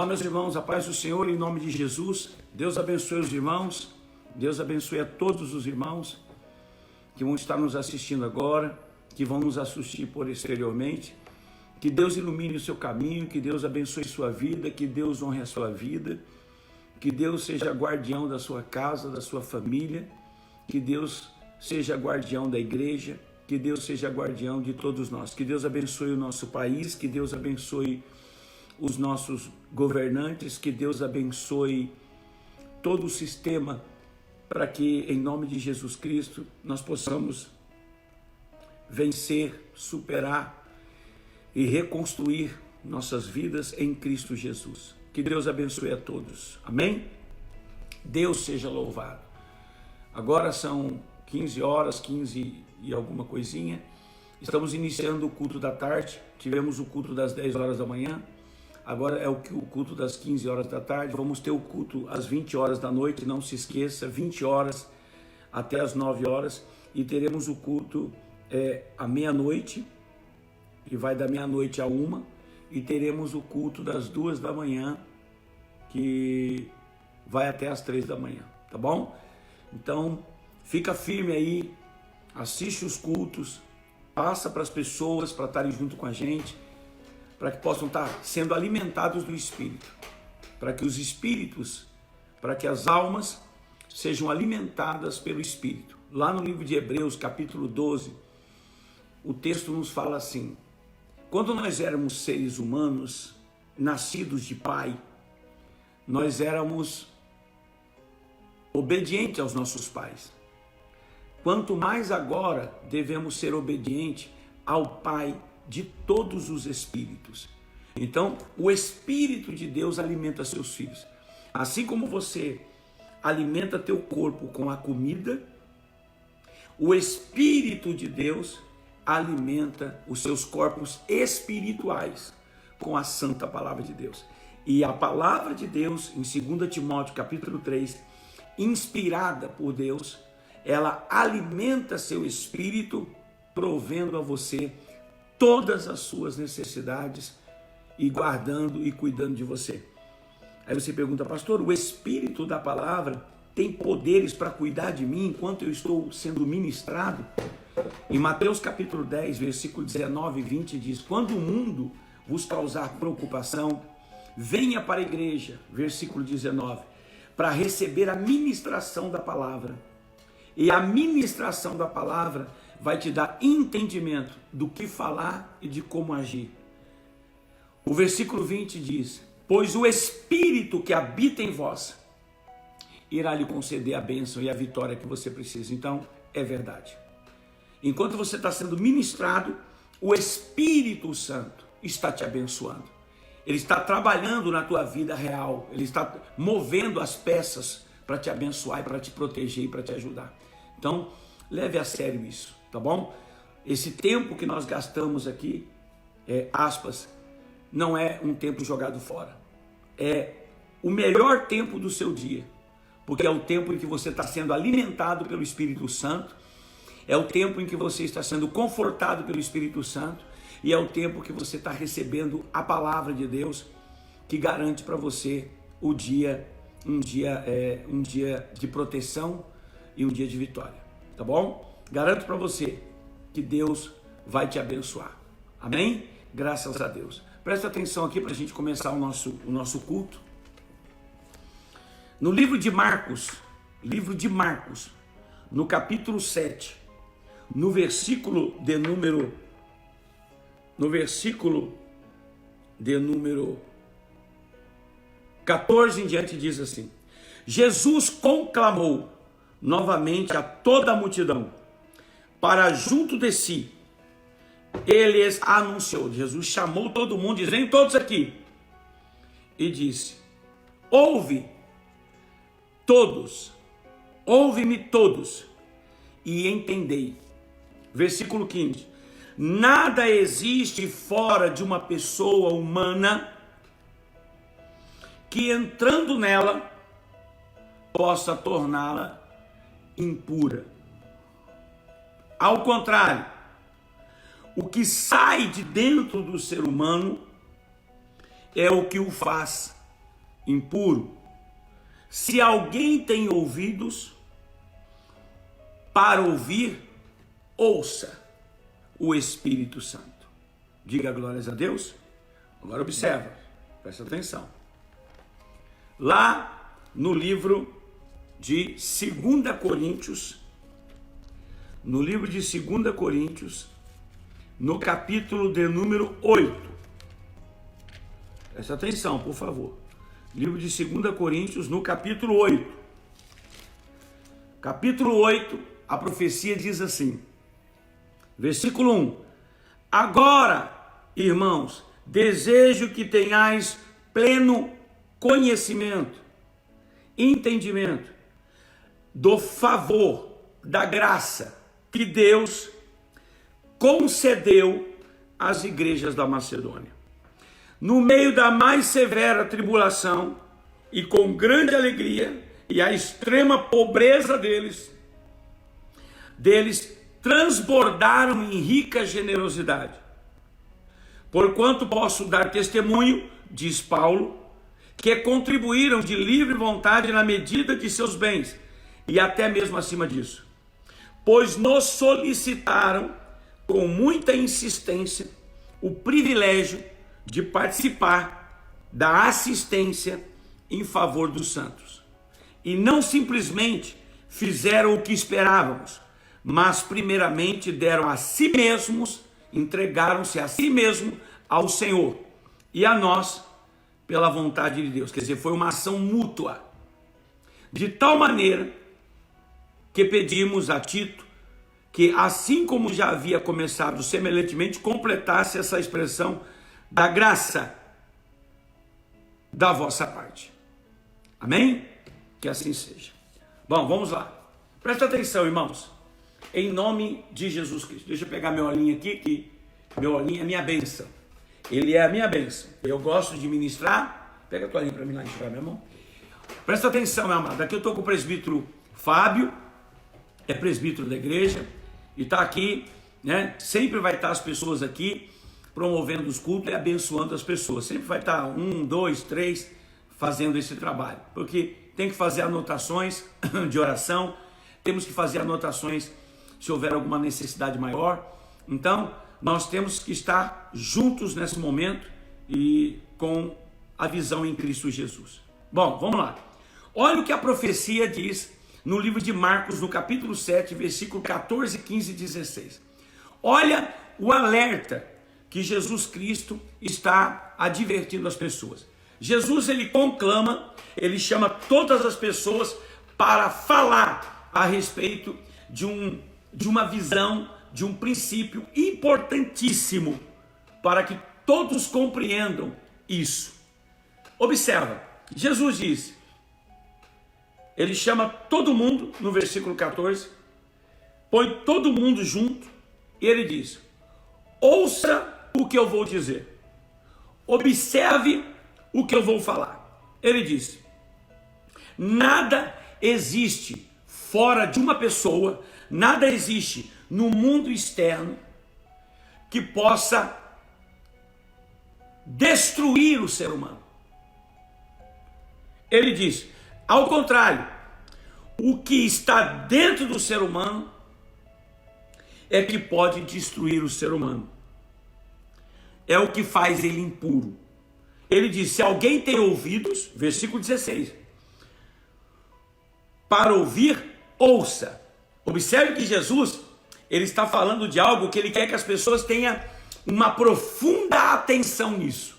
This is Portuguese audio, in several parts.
meus irmãos, a paz do Senhor, em nome de Jesus. Deus abençoe os irmãos, Deus abençoe a todos os irmãos que vão estar nos assistindo agora, que vão nos assistir posteriormente. Que Deus ilumine o seu caminho, que Deus abençoe sua vida, que Deus honre a sua vida, que Deus seja guardião da sua casa, da sua família, que Deus seja guardião da igreja, que Deus seja guardião de todos nós, que Deus abençoe o nosso país, que Deus abençoe os nossos governantes, que Deus abençoe todo o sistema para que, em nome de Jesus Cristo, nós possamos vencer, superar e reconstruir nossas vidas em Cristo Jesus. Que Deus abençoe a todos. Amém? Deus seja louvado. Agora são 15 horas, 15 e alguma coisinha. Estamos iniciando o culto da tarde. Tivemos o culto das 10 horas da manhã. Agora é o culto das 15 horas da tarde. Vamos ter o culto às 20 horas da noite. Não se esqueça, 20 horas até as 9 horas. E teremos o culto à meia-noite. Que vai da meia-noite a 1, e teremos o culto das 2 da manhã, que vai até as 3 da manhã, tá bom? Então, fica firme aí, assiste os cultos, passa para as pessoas para estarem junto com a gente, para que possam estar sendo alimentados do Espírito, para que os espíritos, para que as almas sejam alimentadas pelo Espírito. Lá no livro de Hebreus, capítulo 12, o texto nos fala assim: quando nós éramos seres humanos, nascidos de pai, nós éramos obedientes aos nossos pais. Quanto mais agora devemos ser obedientes ao Pai de todos os espíritos. Então, o Espírito de Deus alimenta seus filhos. Assim como você alimenta teu corpo com a comida, o Espírito de Deus alimenta os seus corpos espirituais com a santa palavra de Deus. E a palavra de Deus, em 2 Timóteo capítulo 3, inspirada por Deus, ela alimenta seu espírito, provendo a você todas as suas necessidades e guardando e cuidando de você. Aí você pergunta: pastor, o Espírito da palavra tem poderes para cuidar de mim enquanto eu estou sendo ministrado? Em Mateus capítulo 10, versículo 19 e 20 diz: quando o mundo vos causar preocupação, venha para a igreja, versículo 19, para receber a ministração da palavra. E a ministração da palavra vai te dar entendimento do que falar e de como agir. O versículo 20 diz: pois o Espírito que habita em vós irá lhe conceder a bênção e a vitória que você precisa. Então, é verdade. Enquanto você está sendo ministrado, o Espírito Santo está te abençoando. Ele está trabalhando na tua vida real. Ele está movendo as peças para te abençoar, para te proteger e para te ajudar. Então, leve a sério isso, tá bom? Esse tempo que nós gastamos aqui, aspas, não é um tempo jogado fora. É o melhor tempo do seu dia, porque é o tempo em que você está sendo alimentado pelo Espírito Santo. É o tempo em que você está sendo confortado pelo Espírito Santo, e é o tempo que você está recebendo a palavra de Deus, que garante para você um dia de proteção e um dia de vitória, tá bom? Garanto para você que Deus vai te abençoar. Amém? Graças a Deus. Presta atenção aqui para a gente começar o nosso culto. No livro de Marcos, no capítulo 7, no versículo de número 14 em diante, diz assim: Jesus conclamou novamente a toda a multidão para junto de si. Ele anunciou, Jesus chamou todo mundo, diz: vem todos aqui. E disse: ouve-me todos e entendei. Versículo 15: nada existe fora de uma pessoa humana que entrando nela possa torná-la impura. Ao contrário, o que sai de dentro do ser humano é o que o faz impuro. Se alguém tem ouvidos para ouvir, ouça o Espírito Santo. Diga glórias a Deus. Agora observa, presta atenção. Lá no livro de 2 Coríntios, no capítulo de número 8. Presta atenção, por favor. Livro de 2 Coríntios, no capítulo 8. Capítulo 8, a profecia diz assim, versículo 1. Agora, irmãos, desejo que tenhais pleno conhecimento, entendimento do favor, da graça que Deus concedeu às igrejas da Macedônia. No meio da mais severa tribulação e com grande alegria e a extrema pobreza deles transbordaram em rica generosidade. Porquanto posso dar testemunho, diz Paulo, que contribuíram de livre vontade na medida de seus bens, e até mesmo acima disso, pois nos solicitaram com muita insistência o privilégio de participar da assistência em favor dos santos. E não simplesmente fizeram o que esperávamos, mas primeiramente deram a si mesmos, entregaram-se a si mesmos ao Senhor e a nós pela vontade de Deus. Quer dizer, foi uma ação mútua. De tal maneira que pedimos a Tito que, assim como já havia começado, semelhantemente completasse essa expressão da graça da vossa parte. Amém? Que assim seja. Bom, vamos lá. Presta atenção, irmãos. Em nome de Jesus Cristo. Deixa eu pegar meu olhinho aqui, que meu olhinho é minha bênção. Ele é a minha bênção. Eu gosto de ministrar. Pega a tua linha para mim lá enxugar minha mão. Presta atenção, meu amado. Aqui eu estou com o presbítero Fábio, é presbítero da igreja, e está aqui, né? Sempre vai estar as pessoas aqui promovendo os cultos e abençoando as pessoas. Sempre vai estar 1, 2, 3 fazendo esse trabalho. Porque tem que fazer anotações de oração, temos que fazer anotações se houver alguma necessidade maior. Então, nós temos que estar juntos nesse momento e com a visão em Cristo Jesus. Bom, vamos lá. Olha o que a profecia diz no livro de Marcos, no capítulo 7, versículo 14, 15 e 16. Olha o alerta que Jesus Cristo está advertindo as pessoas. Jesus, ele conclama, ele chama todas as pessoas para falar a respeito de uma visão, de um princípio importantíssimo para que todos compreendam isso. Observa, Jesus diz, ele chama todo mundo, no versículo 14, põe todo mundo junto, e ele diz, ouça o que eu vou dizer, observe o que eu vou falar. Ele diz, nada existe fora de uma pessoa, nada existe no mundo externo que possa destruir o ser humano. Ele diz, ao contrário, o que está dentro do ser humano é que pode destruir o ser humano. É o que faz ele impuro. Ele diz, se alguém tem ouvidos, versículo 16, para ouvir, ouça. Observe que Jesus, ele está falando de algo que ele quer que as pessoas tenham uma profunda atenção nisso.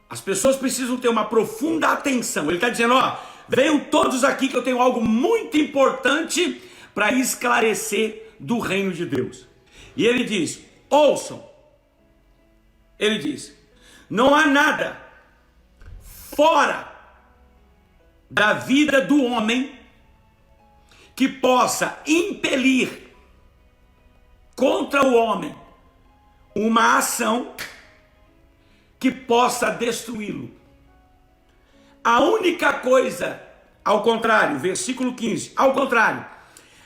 As pessoas precisam ter uma profunda atenção. Ele está dizendo, ó, venham todos aqui que eu tenho algo muito importante para esclarecer do reino de Deus. E ele diz, ouçam. Ele diz, não há nada fora da vida do homem que possa impelir contra o homem uma ação que possa destruí-lo. A única coisa, ao contrário, versículo 15, ao contrário,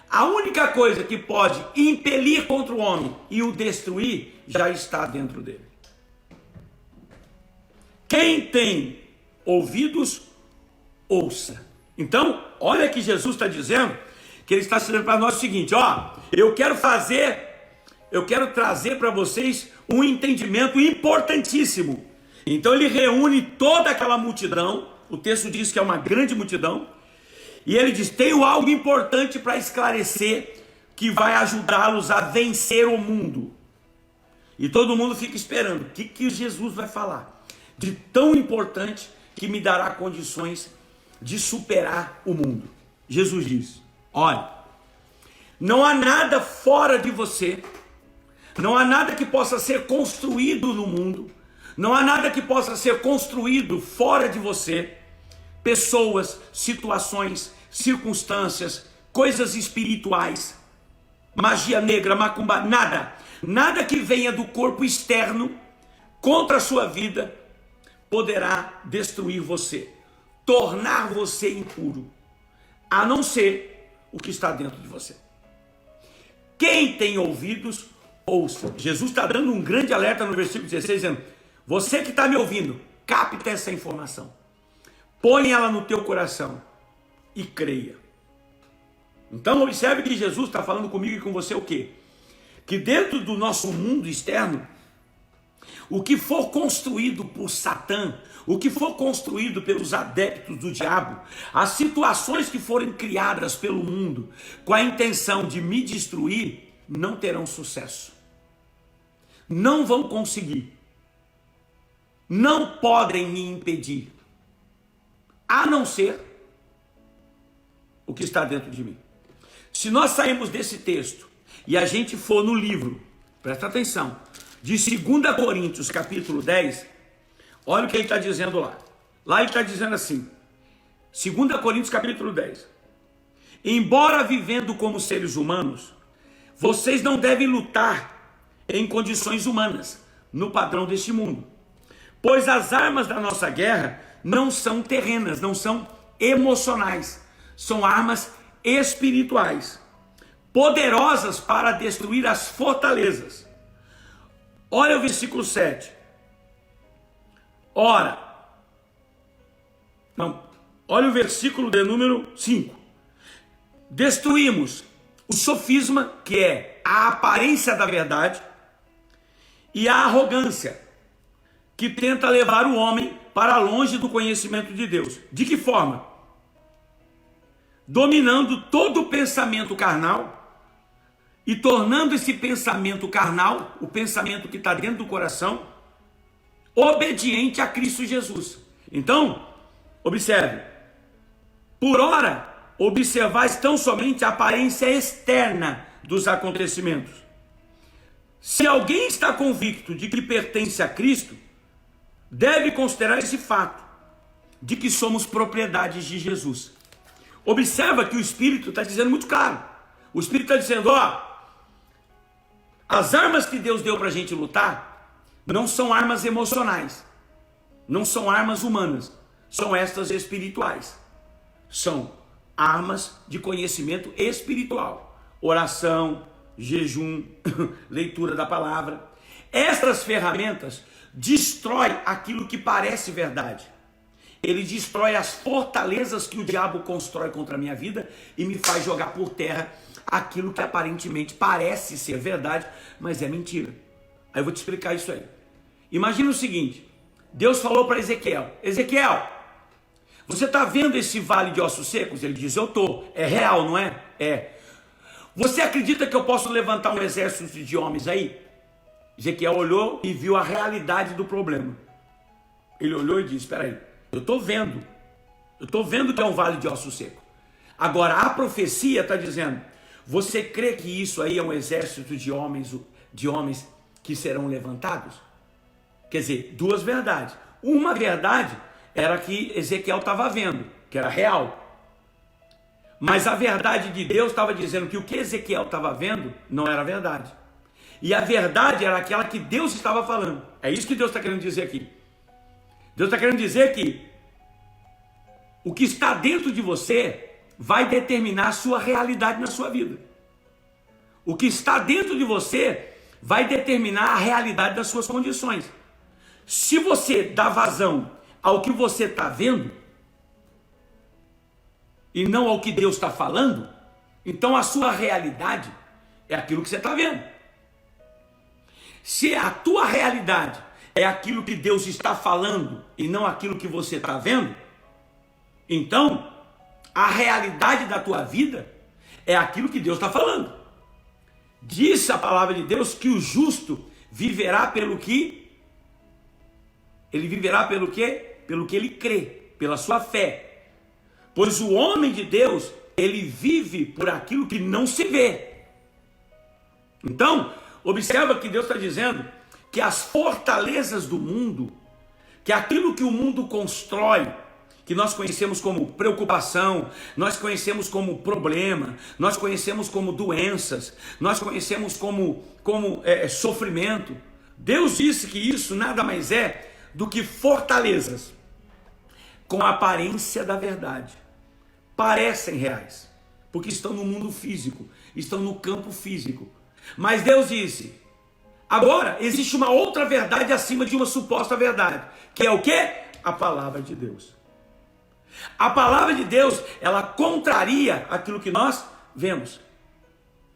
a única coisa que pode impelir contra o homem e o destruir já está dentro dele. Quem tem ouvidos, ouça. Então, olha que Jesus está dizendo, que ele está dizendo para nós o seguinte, ó, eu quero trazer para vocês um entendimento importantíssimo. Então ele reúne toda aquela multidão, o texto diz que é uma grande multidão, e ele diz, tenho algo importante para esclarecer, que vai ajudá-los a vencer o mundo. E todo mundo fica esperando, o que Jesus vai falar de tão importante que me dará condições de superar o mundo. Jesus diz, olha, não há nada fora de você, não há nada que possa ser construído no mundo, não há nada que possa ser construído fora de você, pessoas, situações, circunstâncias, coisas espirituais, magia negra, macumba, nada que venha do corpo externo contra a sua vida poderá destruir você, tornar você impuro, a não ser o que está dentro de você. Quem tem ouvidos, ouça. Jesus está dando um grande alerta no versículo 16, dizendo, você que está me ouvindo, capta essa informação, põe ela no teu coração e creia. Então observe que Jesus está falando comigo e com você o quê? Que dentro do nosso mundo externo, o que for construído por Satã, o que for construído pelos adeptos do diabo, as situações que forem criadas pelo mundo com a intenção de me destruir, não terão sucesso. Não vão conseguir. Não podem me impedir, a não ser o que está dentro de mim. Se nós sairmos desse texto e a gente for no livro, presta atenção, de 2 Coríntios capítulo 10, olha o que ele está dizendo lá. Lá ele está dizendo assim, 2 Coríntios capítulo 10, embora vivendo como seres humanos, vocês não devem lutar em condições humanas, no padrão deste mundo. Pois as armas da nossa guerra não são terrenas, não são emocionais, são armas espirituais, poderosas para destruir as fortalezas. Olha o versículo 7. Olha o versículo de número 5. Destruímos o sofisma, que é a aparência da verdade, e a arrogância, que tenta levar o homem para longe do conhecimento de Deus. De que forma? Dominando todo o pensamento carnal e tornando esse pensamento carnal, o pensamento que está dentro do coração, obediente a Cristo Jesus. Então, observe. Por ora, observais tão somente a aparência externa dos acontecimentos. Se alguém está convicto de que pertence a Cristo, deve considerar esse fato, de que somos propriedades de Jesus. Observa que o Espírito está dizendo muito claro. O Espírito está dizendo, ó, as armas que Deus deu para a gente lutar, não são armas emocionais, não são armas humanas, são estas espirituais. São armas de conhecimento espiritual. Oração, jejum, leitura da palavra. Estas ferramentas destrói aquilo que parece verdade. Ele destrói as fortalezas que o diabo constrói contra a minha vida e me faz jogar por terra aquilo que aparentemente parece ser verdade, mas é mentira. Aí eu vou te explicar isso aí. Imagina o seguinte, Deus falou para Ezequiel, Ezequiel, você está vendo esse vale de ossos secos? Ele diz, eu estou. É real, não é? É. Você acredita que eu posso levantar um exército de homens aí? Ezequiel olhou e viu a realidade do problema. Ele olhou e disse, espera aí, eu estou vendo que é um vale de ossos secos. Agora, a profecia está dizendo, você crê que isso aí é um exército de homens que serão levantados? Quer dizer, duas verdades. Uma verdade era que Ezequiel estava vendo, que era real. Mas a verdade de Deus estava dizendo que o que Ezequiel estava vendo não era verdade. E a verdade era aquela que Deus estava falando. É isso que Deus está querendo dizer aqui. Deus está querendo dizer que o que está dentro de você vai determinar a sua realidade na sua vida. O que está dentro de você vai determinar a realidade das suas condições. Se você dá vazão ao que você está vendo e não ao que Deus está falando, então a sua realidade é aquilo que você está vendo. Se a tua realidade é aquilo que Deus está falando e não aquilo que você está vendo, então a realidade da tua vida é aquilo que Deus está falando. Diz a palavra de Deus que o justo viverá pelo que? Ele viverá pelo quê? Pelo que ele crê, pela sua fé. Pois o homem de Deus, ele vive por aquilo que não se vê. Então, observa que Deus está dizendo que as fortalezas do mundo, que aquilo que o mundo constrói, que nós conhecemos como preocupação, nós conhecemos como problema, nós conhecemos como doenças, nós conhecemos como sofrimento. Deus disse que isso nada mais é do que fortalezas com a aparência da verdade. Parecem reais, porque estão no mundo físico, estão no campo físico. Mas Deus disse, agora existe uma outra verdade acima de uma suposta verdade, que é o quê? A palavra de Deus. A palavra de Deus, ela contraria aquilo que nós vemos.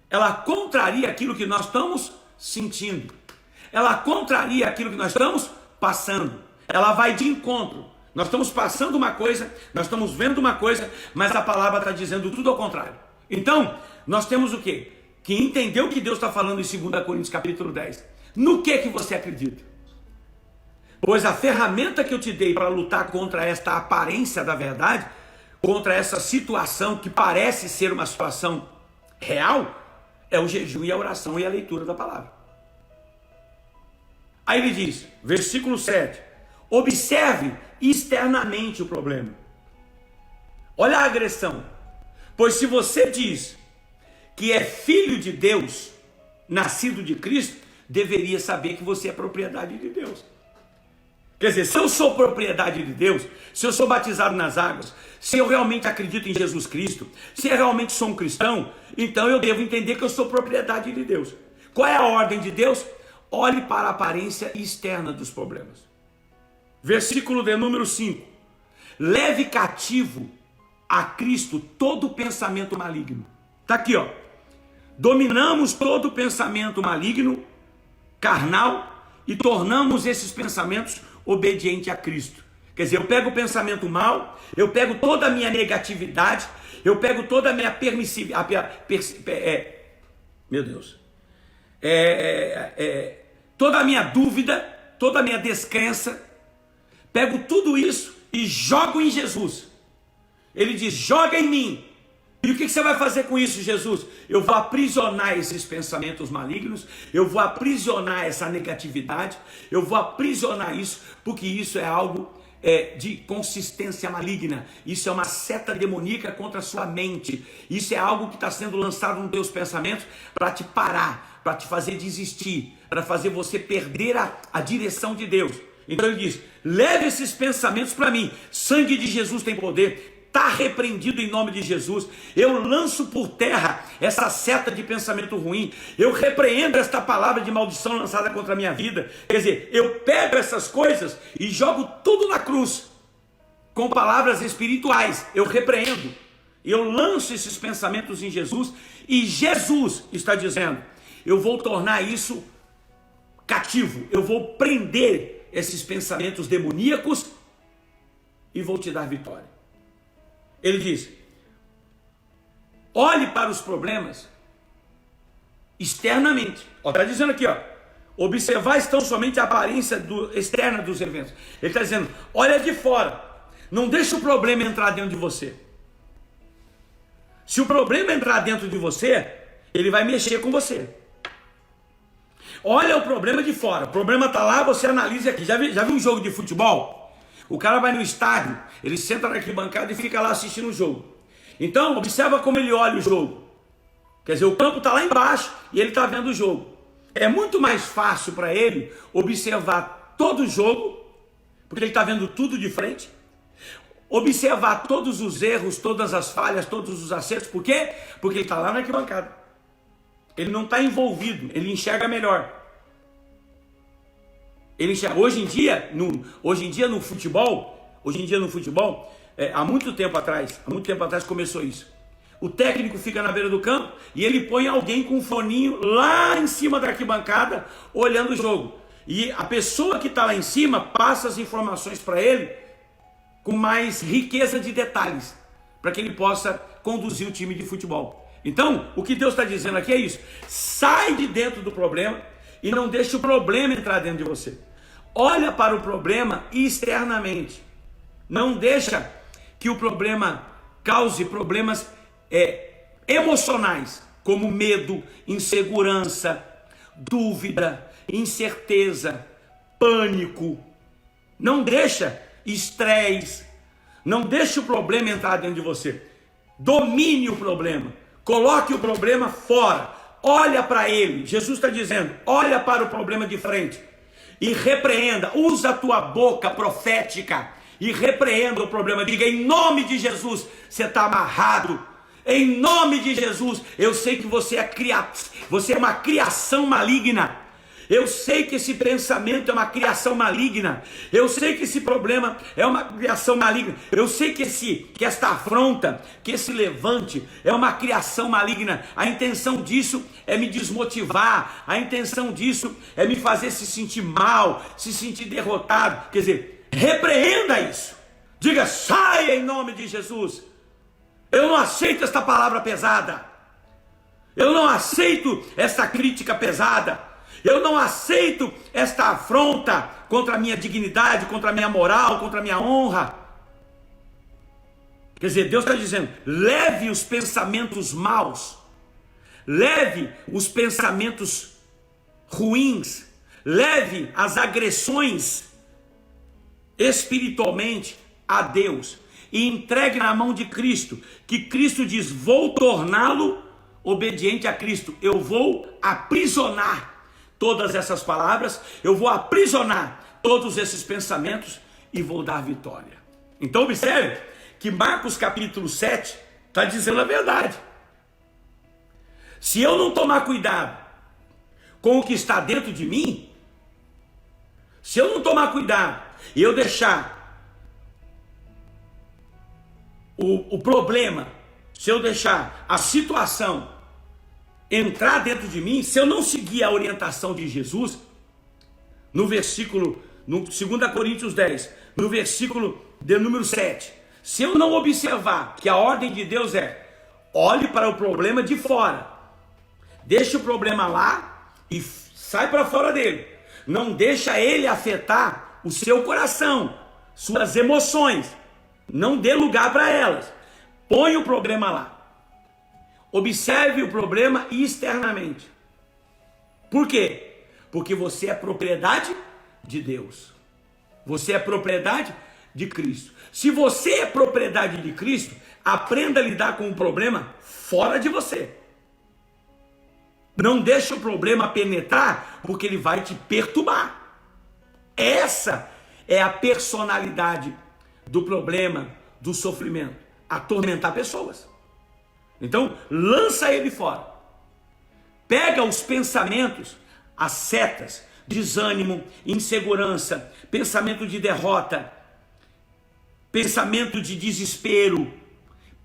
Ela contraria aquilo que nós estamos sentindo. Ela contraria aquilo que nós estamos passando. Ela vai de encontro. Nós estamos passando uma coisa, nós estamos vendo uma coisa, mas a palavra está dizendo tudo ao contrário. Então, nós temos o quê? Que entender o que Deus está falando em 2 Coríntios capítulo 10. No que você acredita? Pois a ferramenta que eu te dei para lutar contra esta aparência da verdade, contra essa situação que parece ser uma situação real, é o jejum e a oração e a leitura da palavra. Aí ele diz, versículo 7, observe externamente o problema. Olha a agressão. Pois se você diz que é filho de Deus, nascido de Cristo, deveria saber que você é propriedade de Deus. Quer dizer, se eu sou propriedade de Deus, se eu sou batizado nas águas, se eu realmente acredito em Jesus Cristo, se eu realmente sou um cristão, então eu devo entender que eu sou propriedade de Deus. Qual é a ordem de Deus? Olhe para a aparência externa dos problemas. Versículo de número 5. Leve cativo a Cristo todo pensamento maligno. Está aqui, ó. Dominamos todo pensamento maligno, carnal, e tornamos esses pensamentos obediente a Cristo. Quer dizer, eu pego o pensamento mal, eu pego toda a minha negatividade, eu pego toda a minha permissividade, toda a minha dúvida, toda a minha descrença, pego tudo isso e jogo em Jesus. Ele diz, joga em mim. E o que você vai fazer com isso, Jesus? Eu vou aprisionar esses pensamentos malignos, eu vou aprisionar essa negatividade, eu vou aprisionar isso, porque isso é algo de consistência maligna, isso é uma seta demoníaca contra a sua mente, isso é algo que está sendo lançado nos teus pensamentos para te parar, para te fazer desistir, para fazer você perder a direção de Deus. Então ele diz, leve esses pensamentos para mim, sangue de Jesus tem poder, está repreendido em nome de Jesus. Eu lanço por terra essa seta de pensamento ruim. Eu repreendo esta palavra de maldição lançada contra a minha vida. Quer dizer, eu pego essas coisas e jogo tudo na cruz. Com palavras espirituais, eu repreendo. Eu lanço esses pensamentos em Jesus. E Jesus está dizendo, eu vou tornar isso cativo. Eu vou prender esses pensamentos demoníacos e vou te dar vitória. Ele diz, olhe para os problemas externamente. Está dizendo aqui, ó, observar tão somente a aparência externa dos eventos. Ele está dizendo, olha de fora, não deixa o problema entrar dentro de você. Se o problema entrar dentro de você, ele vai mexer com você. Olha o problema de fora, o problema está lá, você analisa aqui. Já viu um jogo de futebol? O cara vai no estádio, ele senta na arquibancada e fica lá assistindo o jogo. Então, observa como ele olha o jogo. Quer dizer, o campo está lá embaixo e ele está vendo o jogo. É muito mais fácil para ele observar todo o jogo, porque ele está vendo tudo de frente. Observar todos os erros, todas as falhas, todos os acertos. Por quê? Porque ele está lá na arquibancada. Ele não está envolvido, ele enxerga melhor. Ele enxerga. Hoje em dia no futebol, há muito tempo atrás começou isso. O técnico fica na beira do campo e ele põe alguém com um foninho lá em cima da arquibancada olhando o jogo. E a pessoa que está lá em cima passa as informações para ele com mais riqueza de detalhes, para que ele possa conduzir o time de futebol. Então, o que Deus está dizendo aqui é isso: sai de dentro do problema e não deixe o problema entrar dentro de você. Olha para o problema externamente. Não deixa que o problema cause problemas emocionais, como medo, insegurança, dúvida, incerteza, pânico. Não deixa estresse. Não deixe o problema entrar dentro de você. Domine o problema. Coloque o problema fora. Olha para ele. Jesus está dizendo, olha para o problema de frente e repreenda. Usa a tua boca profética e repreenda o problema. Diga, em nome de Jesus, você está amarrado. Em nome de Jesus, eu sei que você é uma criação maligna. Eu sei que esse pensamento é uma criação maligna. Eu sei que esse problema é uma criação maligna. Eu sei que esta afronta, que esse levante é uma criação maligna. A intenção disso é me desmotivar. A intenção disso é me fazer se sentir mal, se sentir derrotado. Quer dizer, repreenda isso. Diga, saia em nome de Jesus. Eu não aceito esta palavra pesada. Eu não aceito esta crítica pesada. Eu não aceito esta afronta contra a minha dignidade, contra a minha moral, contra a minha honra. Quer dizer, Deus está dizendo, leve os pensamentos maus, leve os pensamentos ruins, leve as agressões espiritualmente a Deus e entregue na mão de Cristo, que Cristo diz, vou torná-lo obediente a Cristo. Eu vou aprisionar todas essas palavras, eu vou aprisionar todos esses pensamentos e vou dar vitória. Então observe que Marcos capítulo 7 está dizendo a verdade. Se eu não tomar cuidado com o que está dentro de mim, se eu não tomar cuidado e eu deixar o problema, se eu deixar a situação entrar dentro de mim, se eu não seguir a orientação de Jesus, no 2 Coríntios 10, no versículo de número 7, se eu não observar que a ordem de Deus é, olhe para o problema de fora, deixe o problema lá e sai para fora dele, não deixa ele afetar o seu coração, suas emoções, não dê lugar para elas, põe o problema lá. Observe o problema externamente. Por quê? Porque você é propriedade de Deus. Você é propriedade de Cristo. Se você é propriedade de Cristo, aprenda a lidar com o problema fora de você. Não deixe o problema penetrar, porque ele vai te perturbar. Essa é a personalidade do problema, do sofrimento. Atormentar pessoas. Então, lança ele fora. Pega os pensamentos, as setas, desânimo, insegurança, pensamento de derrota, pensamento de desespero.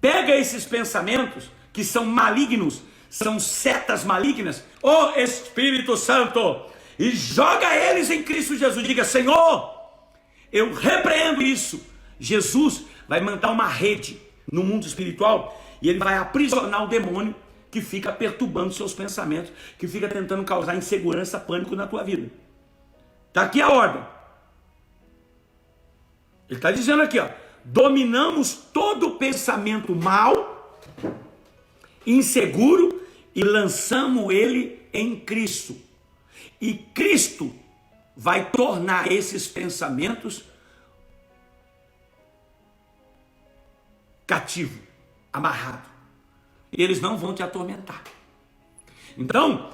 Pega esses pensamentos que são malignos, são setas malignas, ó Espírito Santo, e joga eles em Cristo Jesus. Diga, Senhor, eu repreendo isso. Jesus vai mandar uma rede no mundo espiritual e ele vai aprisionar o demônio que fica perturbando seus pensamentos, que fica tentando causar insegurança, pânico na tua vida. Está aqui a ordem. Ele está dizendo aqui, ó, dominamos todo pensamento mau, inseguro, e lançamos ele em Cristo. E Cristo vai tornar esses pensamentos cativo, amarrado. E eles não vão te atormentar. Então,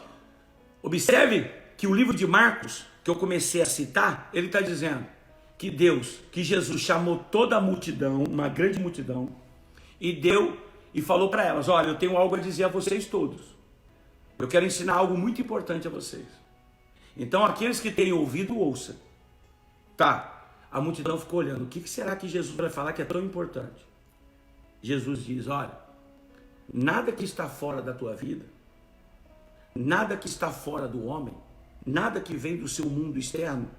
observe que o livro de Marcos, que eu comecei a citar, ele está dizendo que Deus, que Jesus chamou toda a multidão, uma grande multidão, e falou para elas, olha, eu tenho algo a dizer a vocês todos. Eu quero ensinar algo muito importante a vocês. Então, aqueles que têm ouvido, ouça. Tá, a multidão ficou olhando. O que será que Jesus vai falar que é tão importante? Jesus diz, olha, nada que está fora da tua vida, nada que está fora do homem, nada que vem do seu mundo externo,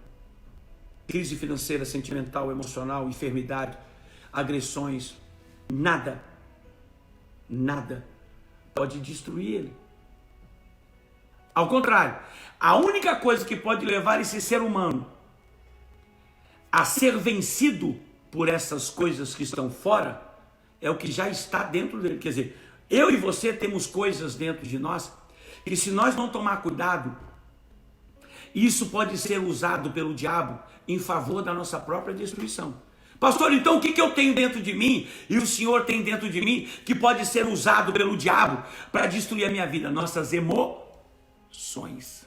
crise financeira, sentimental, emocional, enfermidade, agressões, nada pode destruir ele. Ao contrário, a única coisa que pode levar esse ser humano a ser vencido por essas coisas que estão fora é o que já está dentro dele. Quer dizer, eu e você temos coisas dentro de nós que, se nós não tomar cuidado, isso pode ser usado pelo diabo em favor da nossa própria destruição. Pastor, então o que eu tenho dentro de mim e o Senhor tem dentro de mim que pode ser usado pelo diabo para destruir a minha vida? Nossas emoções.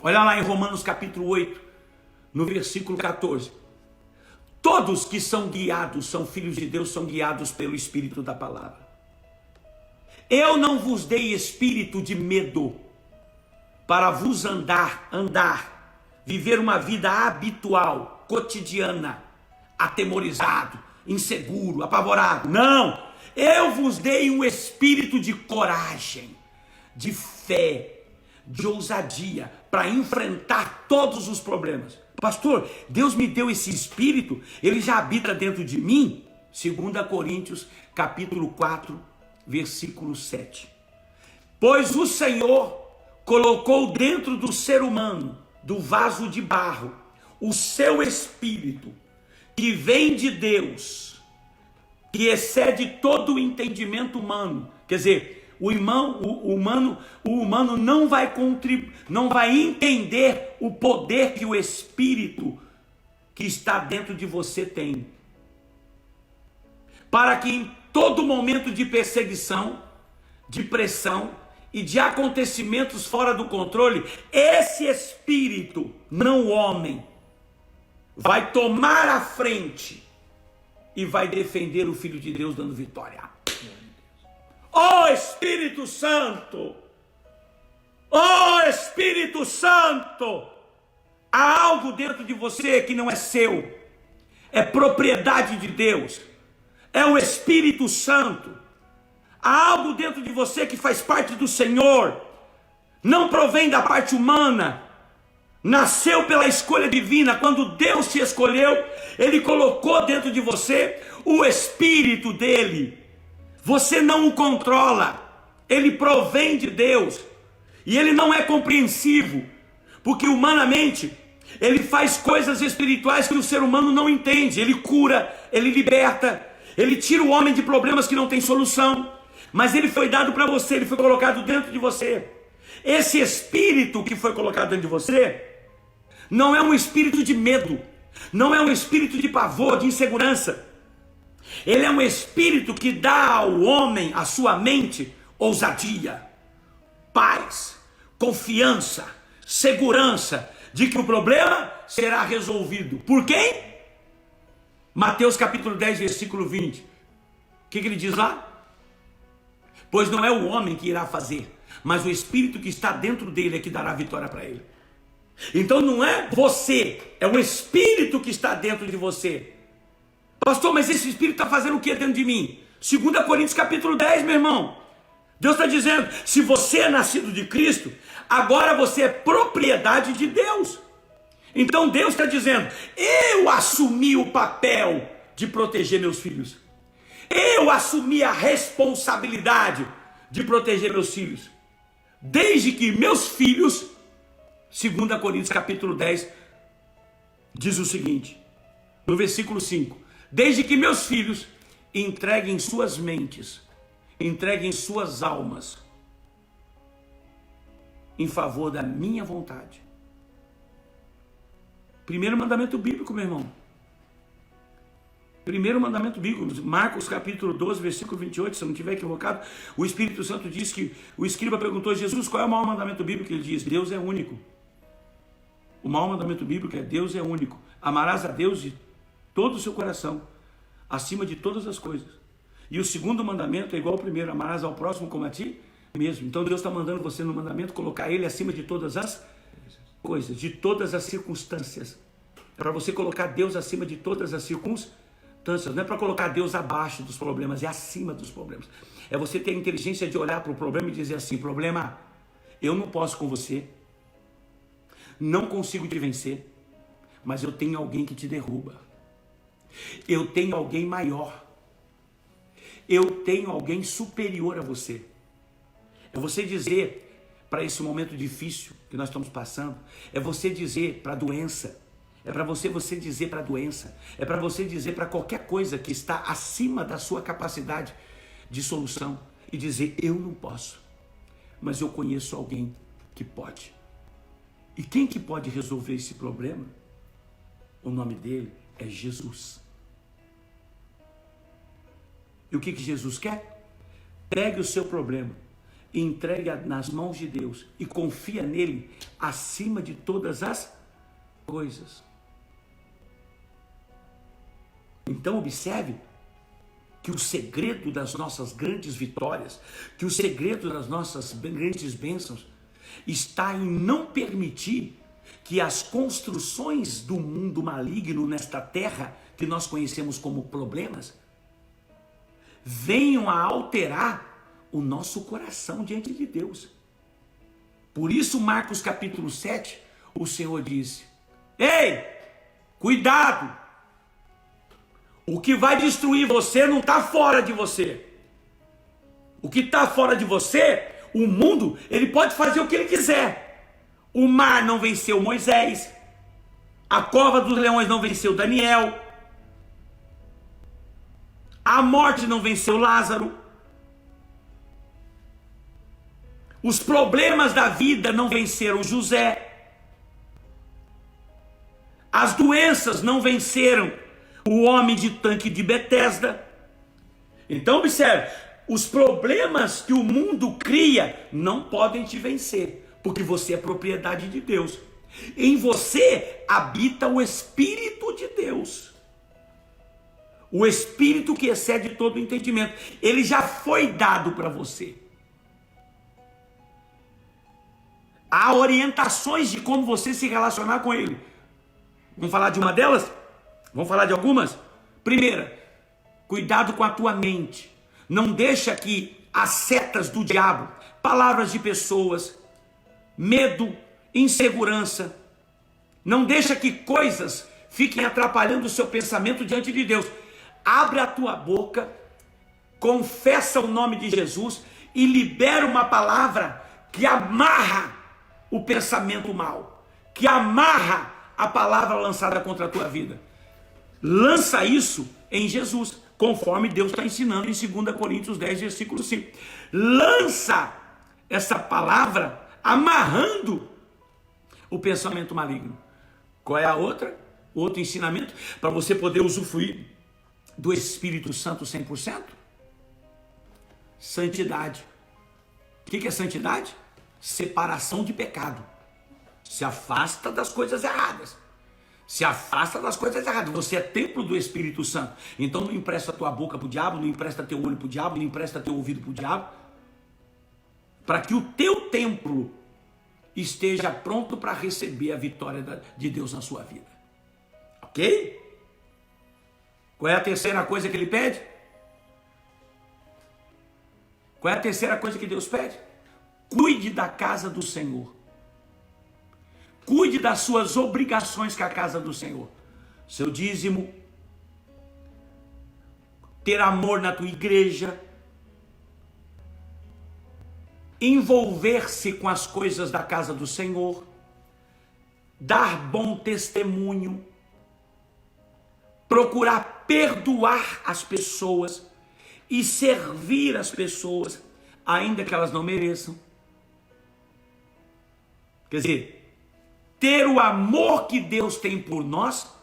Olha lá em Romanos capítulo 8, no versículo 14. Todos que são guiados, são filhos de Deus, são guiados pelo Espírito da palavra. Eu não vos dei espírito de medo para vos viver uma vida habitual, cotidiana, atemorizado, inseguro, apavorado. Não! Eu vos dei um espírito de coragem, de fé, de ousadia, para enfrentar todos os problemas. Pastor, Deus me deu esse espírito, ele já habita dentro de mim? 2 Coríntios, capítulo 4, versículo 7. Pois o Senhor colocou dentro do ser humano, do vaso de barro, o seu espírito, que vem de Deus, que excede todo o entendimento humano. Quer dizer, o humano não vai entender o poder que o Espírito que está dentro de você tem. Para que em todo momento de perseguição, de pressão e de acontecimentos fora do controle, esse Espírito, não o homem, vai tomar a frente e vai defender o Filho de Deus dando vitória. Oh Espírito Santo! Oh Espírito Santo! Há algo dentro de você que não é seu, é propriedade de Deus, é o Espírito Santo. Há algo dentro de você que faz parte do Senhor, não provém da parte humana, nasceu pela escolha divina. Quando Deus te escolheu, Ele colocou dentro de você o Espírito dele. Você não o controla, ele provém de Deus, e ele não é compreensivo, porque humanamente ele faz coisas espirituais que o ser humano não entende. Ele cura, ele liberta, ele tira o homem de problemas que não tem solução, mas ele foi dado para você, ele foi colocado dentro de você. Esse espírito que foi colocado dentro de você não é um espírito de medo, não é um espírito de pavor, de insegurança. Ele é um espírito que dá ao homem, à sua mente, ousadia, paz, confiança, segurança de que o problema será resolvido. Por quem? Mateus capítulo 10, versículo 20. O que ele diz lá? Pois não é o homem que irá fazer, mas o espírito que está dentro dele é que dará vitória para ele. Então não é você, é o espírito que está dentro de você. Pastor, mas esse espírito está fazendo o que dentro de mim? 2 Coríntios capítulo 10, meu irmão. Deus está dizendo, se você é nascido de Cristo, agora você é propriedade de Deus. Então Deus está dizendo, eu assumi o papel de proteger meus filhos. Eu assumi a responsabilidade de proteger meus filhos. Desde que meus filhos, 2 Coríntios capítulo 10, diz o seguinte, no versículo 5. Desde que meus filhos entreguem suas mentes, entreguem suas almas em favor da minha vontade. Primeiro mandamento bíblico, meu irmão. Primeiro mandamento bíblico, Marcos capítulo 12, versículo 28, se eu não estiver equivocado, o Espírito Santo diz que o escriba perguntou a Jesus qual é o maior mandamento bíblico. Ele diz, Deus é único. O maior mandamento bíblico é Deus é único. Amarás a Deus de todo o seu coração, acima de todas as coisas. E o segundo mandamento é igual ao primeiro, amarás ao próximo como a ti mesmo. Então Deus está mandando você no mandamento colocar ele acima de todas as coisas, de todas as circunstâncias. É para você colocar Deus acima de todas as circunstâncias. Não é para colocar Deus abaixo dos problemas, é acima dos problemas. É você ter a inteligência de olhar para o problema e dizer assim: problema, eu não posso com você, não consigo te vencer, mas eu tenho alguém que te derruba. Eu tenho alguém maior. Eu tenho alguém superior a você. É você dizer para esse momento difícil que nós estamos passando, é você dizer para a doença, é para você dizer para a doença, é para você dizer para qualquer coisa que está acima da sua capacidade de solução e dizer: eu não posso, mas eu conheço alguém que pode. E quem que pode resolver esse problema? O nome dele é Jesus. E o que Jesus quer? Pegue o seu problema e entregue nas mãos de Deus e confia nele acima de todas as coisas. Então observe que o segredo das nossas grandes vitórias, que o segredo das nossas grandes bênçãos está em não permitir que as construções do mundo maligno nesta terra, que nós conhecemos como problemas, venham a alterar o nosso coração diante de Deus. Por isso, Marcos capítulo 7, o Senhor disse: ei, cuidado! O que vai destruir você não está fora de você. O que está fora de você, o mundo, ele pode fazer o que ele quiser. O mar não venceu Moisés. A cova dos leões não venceu Daniel. A morte não venceu Lázaro. Os problemas da vida não venceram José. As doenças não venceram o homem de tanque de Betesda. Então observe, os problemas que o mundo cria não podem te vencer, porque você é propriedade de Deus. Em você habita o Espírito de Deus. O Espírito que excede todo entendimento. Ele já foi dado para você. Há orientações de como você se relacionar com ele. Vamos falar de uma delas? Vamos falar de algumas? Primeira, cuidado com a tua mente. Não deixa que as setas do diabo, palavras de pessoas, medo, insegurança, não deixa que coisas fiquem atrapalhando o seu pensamento diante de Deus. Abre a tua boca, confessa o nome de Jesus e libera uma palavra que amarra o pensamento mal, que amarra a palavra lançada contra a tua vida. Lança isso em Jesus, conforme Deus está ensinando em 2 Coríntios 10, versículo 5. Lança essa palavra amarrando o pensamento maligno. Qual é a outra? Outro ensinamento para você poder usufruir do Espírito Santo 100%? Santidade. O que é santidade? Separação de pecado. Se afasta das coisas erradas. Se afasta das coisas erradas. Você é templo do Espírito Santo. Então não empresta tua boca para o diabo, não empresta teu olho para o diabo, não empresta teu ouvido para o diabo. Para que o teu templo esteja pronto para receber a vitória de Deus na sua vida. Ok? Qual é a terceira coisa que ele pede? Qual é a terceira coisa que Deus pede? Cuide da casa do Senhor. Cuide das suas obrigações com a casa do Senhor. Seu dízimo, ter amor na tua igreja, envolver-se com as coisas da casa do Senhor, dar bom testemunho, procurar perdoar as pessoas e servir as pessoas, ainda que elas não mereçam. Quer dizer, ter o amor que Deus tem por nós,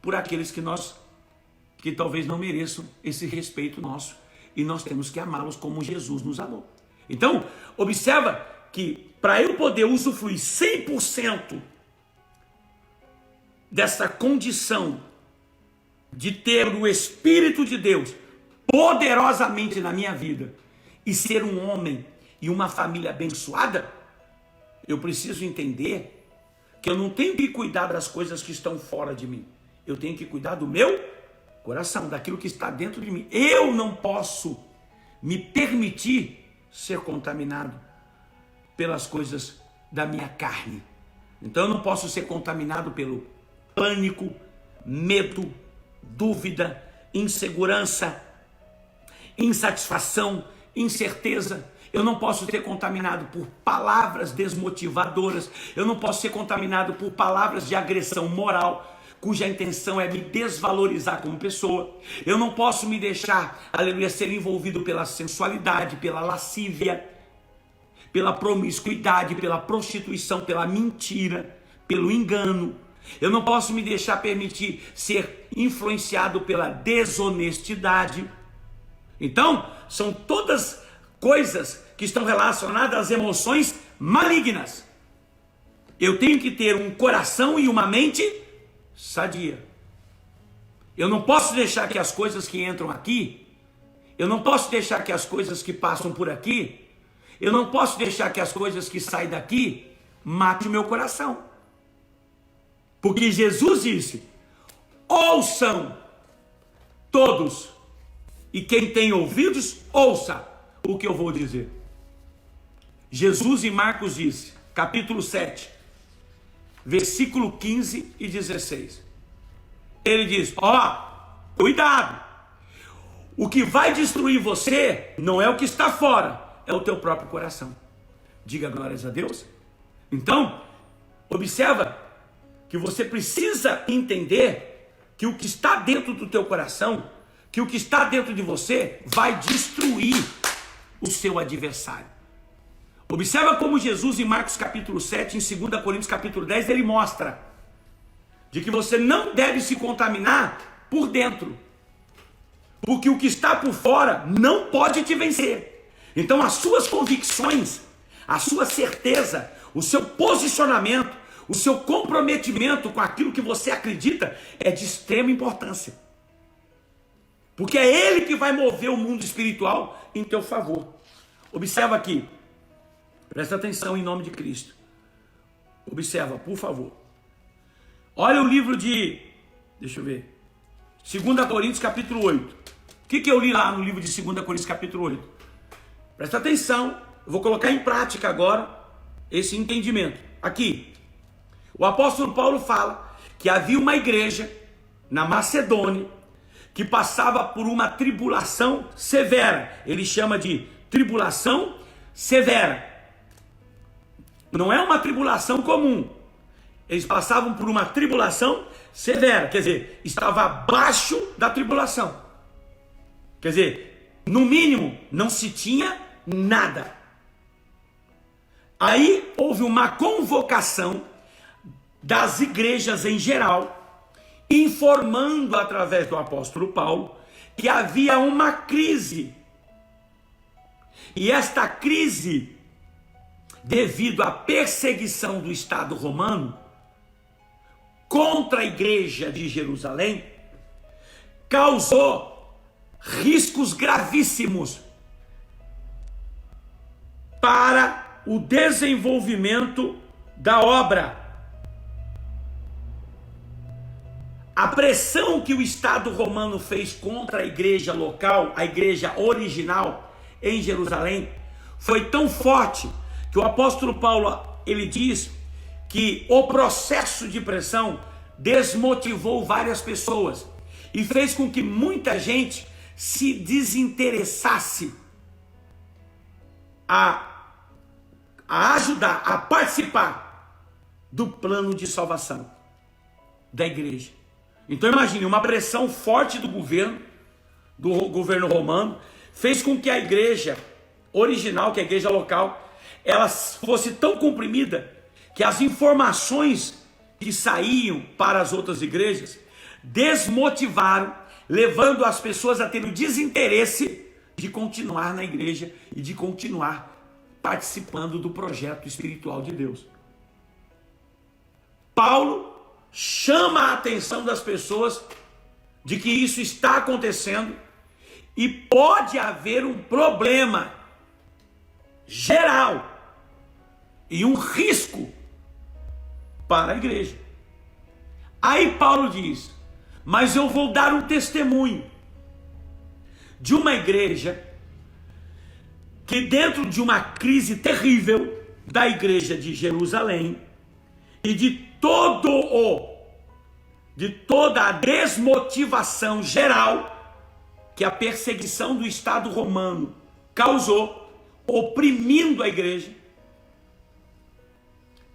por aqueles que talvez não mereçam esse respeito nosso, e nós temos que amá-los como Jesus nos amou. Então, observa que para eu poder usufruir 100% dessa condição de ter o Espírito de Deus poderosamente na minha vida e ser um homem e uma família abençoada, eu preciso entender que eu não tenho que cuidar das coisas que estão fora de mim. Eu tenho que cuidar do meu coração, daquilo que está dentro de mim. Eu não posso me permitir ser contaminado pelas coisas da minha carne. Então eu não posso ser contaminado pelo pânico, medo, dúvida, insegurança, insatisfação, incerteza. Eu não posso ser contaminado por palavras desmotivadoras. Eu não posso ser contaminado por palavras de agressão moral, cuja intenção é me desvalorizar como pessoa. Eu não posso me deixar, aleluia, ser envolvido pela sensualidade, pela lascívia, pela promiscuidade, pela prostituição, pela mentira, pelo engano. Eu não posso me deixar permitir ser influenciado pela desonestidade. Então, são todas coisas que estão relacionadas às emoções malignas. Eu tenho que ter um coração e uma mente sadia. Eu não posso deixar que as coisas que entram aqui, eu não posso deixar que as coisas que passam por aqui, eu não posso deixar que as coisas que saem daqui matem o meu coração. Porque Jesus disse: ouçam todos, e quem tem ouvidos, ouça o que eu vou dizer. Jesus em Marcos disse, capítulo 7, versículo 15 e 16. Ele diz: cuidado, o que vai destruir você não é o que está fora, é o teu próprio coração. Diga glórias a Deus. Então, observa que você precisa entender que o que está dentro do teu coração, que o que está dentro de você vai destruir o seu adversário. Observa como Jesus em Marcos capítulo 7, em 2 Coríntios capítulo 10, ele mostra de que você não deve se contaminar por dentro, porque o que está por fora não pode te vencer. Então as suas convicções, a sua certeza, o seu posicionamento, o seu comprometimento com aquilo que você acredita é de extrema importância. Porque é ele que vai mover o mundo espiritual em teu favor. Observa aqui. Presta atenção em nome de Cristo. Observa, por favor. Olha o livro de... Deixa eu ver. 2 Coríntios capítulo 8. O que eu li lá no livro de 2 Coríntios capítulo 8? Presta atenção. Eu vou colocar em prática agora esse entendimento. Aqui. O apóstolo Paulo fala que havia uma igreja na Macedônia que passava por uma tribulação severa. Ele chama de tribulação severa. Não é uma tribulação comum. Eles passavam por uma tribulação severa. Quer dizer, estava abaixo da tribulação. Quer dizer, no mínimo, não se tinha nada. Aí houve uma convocação das igrejas em geral, informando através do apóstolo Paulo que havia uma crise. E esta crise, devido à perseguição do Estado romano contra a igreja de Jerusalém, causou riscos gravíssimos para o desenvolvimento da obra. A pressão que o Estado romano fez contra a igreja local, a igreja original em Jerusalém, foi tão forte que o apóstolo Paulo, ele diz que o processo de pressão desmotivou várias pessoas e fez com que muita gente se desinteressasse a ajudar, a participar do plano de salvação da igreja. Então imagine, uma pressão forte do governo romano, fez com que a igreja original, que é a igreja local, ela fosse tão comprimida que as informações que saíam para as outras igrejas desmotivaram, levando as pessoas a ter o desinteresse de continuar na igreja e de continuar participando do projeto espiritual de Deus. Paulo chama a atenção das pessoas de que isso está acontecendo e pode haver um problema geral e um risco para a igreja. Aí Paulo diz: mas eu vou dar um testemunho de uma igreja que, dentro de uma crise terrível da igreja de Jerusalém e de toda a desmotivação geral que a perseguição do Estado romano causou, oprimindo a igreja,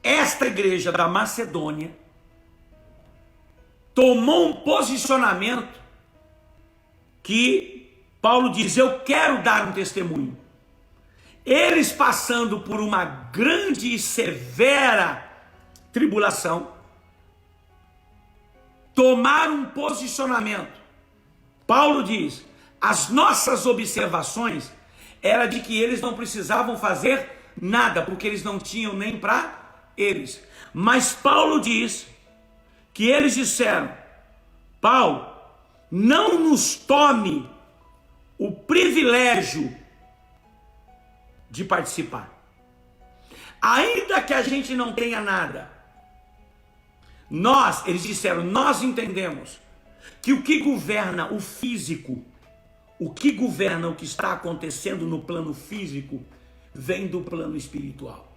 esta igreja da Macedônia tomou um posicionamento que Paulo diz: eu quero dar um testemunho. Eles, passando por uma grande e severa tribulação, tomaram um posicionamento. Paulo diz: as nossas observações era de que eles não precisavam fazer nada, porque eles não tinham nem para eles. Mas Paulo diz que eles disseram: Paulo, não nos tome o privilégio de participar. Ainda que a gente não tenha nada, eles disseram, nós entendemos que o que governa o físico, o que governa o que está acontecendo no plano físico, vem do plano espiritual.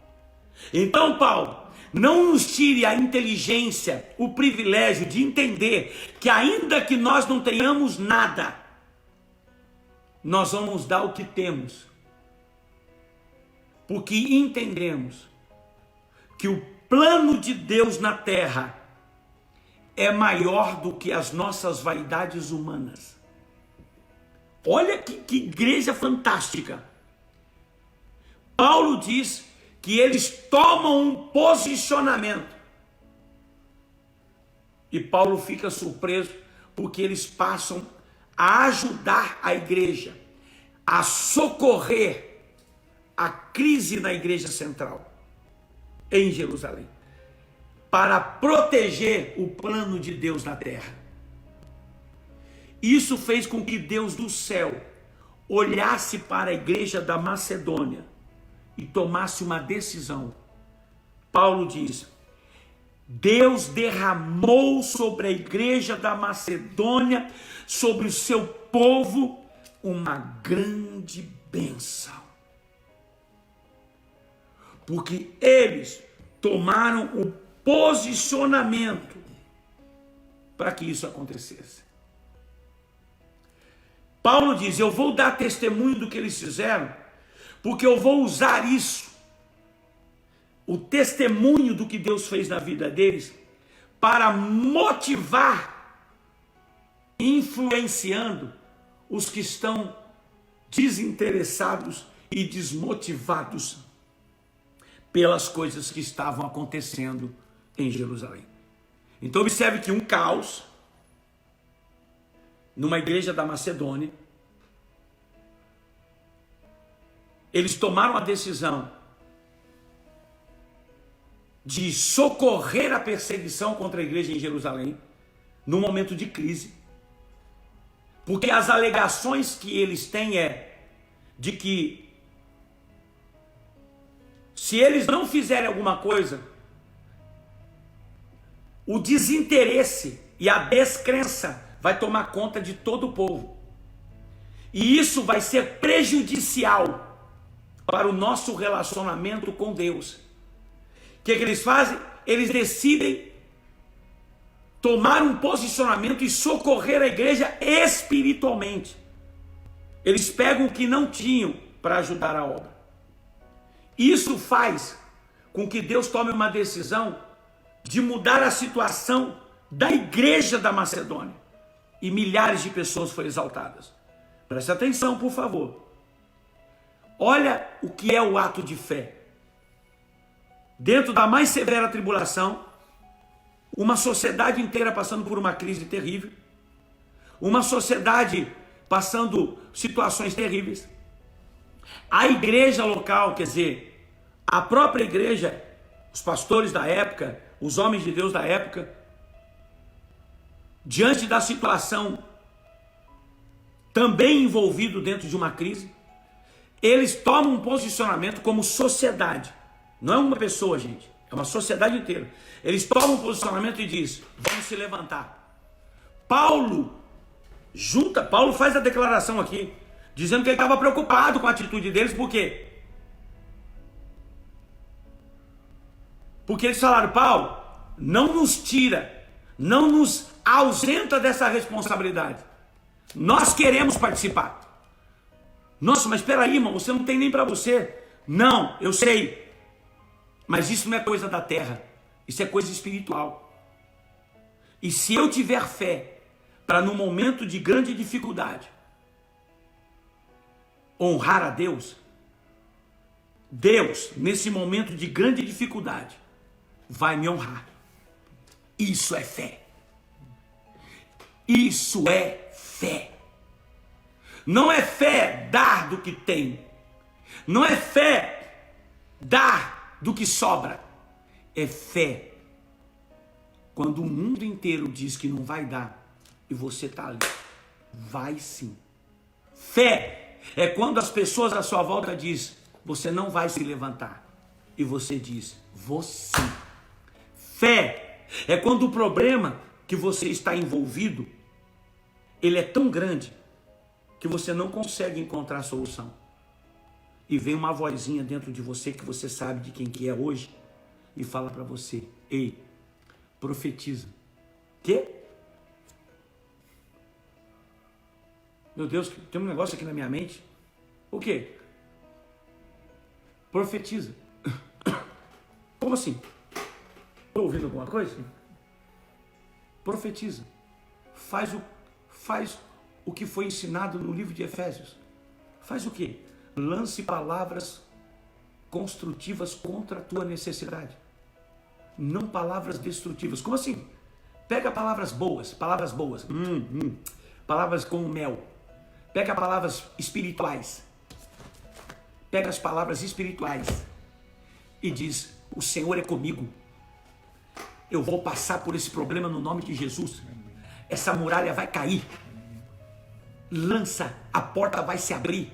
Então, Paulo, não nos tire a inteligência, o privilégio de entender que ainda que nós não tenhamos nada, nós vamos dar o que temos. Porque entendemos que o plano de Deus na terra é maior do que as nossas vaidades humanas. Olha que igreja fantástica. Paulo diz que eles tomam um posicionamento. E Paulo fica surpreso porque eles passam a ajudar a igreja, a socorrer a crise na igreja central em Jerusalém, para proteger o plano de Deus na terra. Isso fez com que Deus do céu olhasse para a igreja da Macedônia e tomasse uma decisão. Paulo diz: Deus derramou sobre a igreja da Macedônia, sobre o seu povo, uma grande bênção. Porque eles tomaram o posicionamento para que isso acontecesse. Paulo diz: eu vou dar testemunho do que eles fizeram, porque eu vou usar isso, o testemunho do que Deus fez na vida deles, para motivar, influenciando os que estão desinteressados e desmotivados pelas coisas que estavam acontecendo em Jerusalém. Então observe que um caos numa igreja da Macedônia, eles tomaram a decisão de socorrer a perseguição contra a igreja em Jerusalém num momento de crise, porque as alegações que eles têm é de que se eles não fizerem alguma coisa, o desinteresse e a descrença vai tomar conta de todo o povo. E isso vai ser prejudicial para o nosso relacionamento com Deus. O que eles fazem? Eles decidem tomar um posicionamento e socorrer a igreja espiritualmente. Eles pegam o que não tinham para ajudar a obra. Isso faz com que Deus tome uma decisão de mudar a situação da igreja da Macedônia. E milhares de pessoas foram exaltadas. Preste atenção, por favor. Olha o que é o ato de fé. Dentro da mais severa tribulação, uma sociedade inteira passando por uma crise terrível, uma sociedade passando situações terríveis, a igreja local, quer dizer, a própria igreja, os pastores da época, os homens de Deus da época, diante da situação, também envolvido dentro de uma crise, eles tomam um posicionamento como sociedade. Não é uma pessoa, gente. É uma sociedade inteira. Eles tomam um posicionamento e dizem, vamos se levantar. Paulo faz a declaração aqui, dizendo que ele estava preocupado com a atitude deles, por quê? Porque eles falaram, Paulo, não nos tira, não nos ausenta dessa responsabilidade. Nós queremos participar. Nossa, mas espera aí, irmão, você não tem nem para você. Não, eu sei. Mas isso não é coisa da terra, isso é coisa espiritual. E se eu tiver fé para no momento de grande dificuldade honrar a Deus, Deus, nesse momento de grande dificuldade, vai me honrar. Isso é fé. Isso é fé. Não é fé dar do que tem. Não é fé dar do que sobra. É fé quando o mundo inteiro diz que não vai dar e você está ali. Vai sim. Fé é quando as pessoas à sua volta dizem, você não vai se levantar. E você diz, vou sim. Fé é quando o problema que você está envolvido, ele é tão grande que você não consegue encontrar a solução. E vem uma vozinha dentro de você que você sabe de quem que é hoje e fala para você, ei, profetiza. Quê? Meu Deus, tem um negócio aqui na minha mente. O quê? Profetiza. Como assim? Estou ouvindo alguma coisa? Profetiza. Faz o que foi ensinado no livro de Efésios. Faz o quê? Lance palavras construtivas contra a tua necessidade. Não palavras destrutivas. Como assim? Pega palavras boas. Palavras como mel. Pega palavras espirituais. Pega as palavras espirituais e diz, o Senhor é comigo. Eu vou passar por esse problema no nome de Jesus. Essa muralha vai cair. Lança, a porta vai se abrir.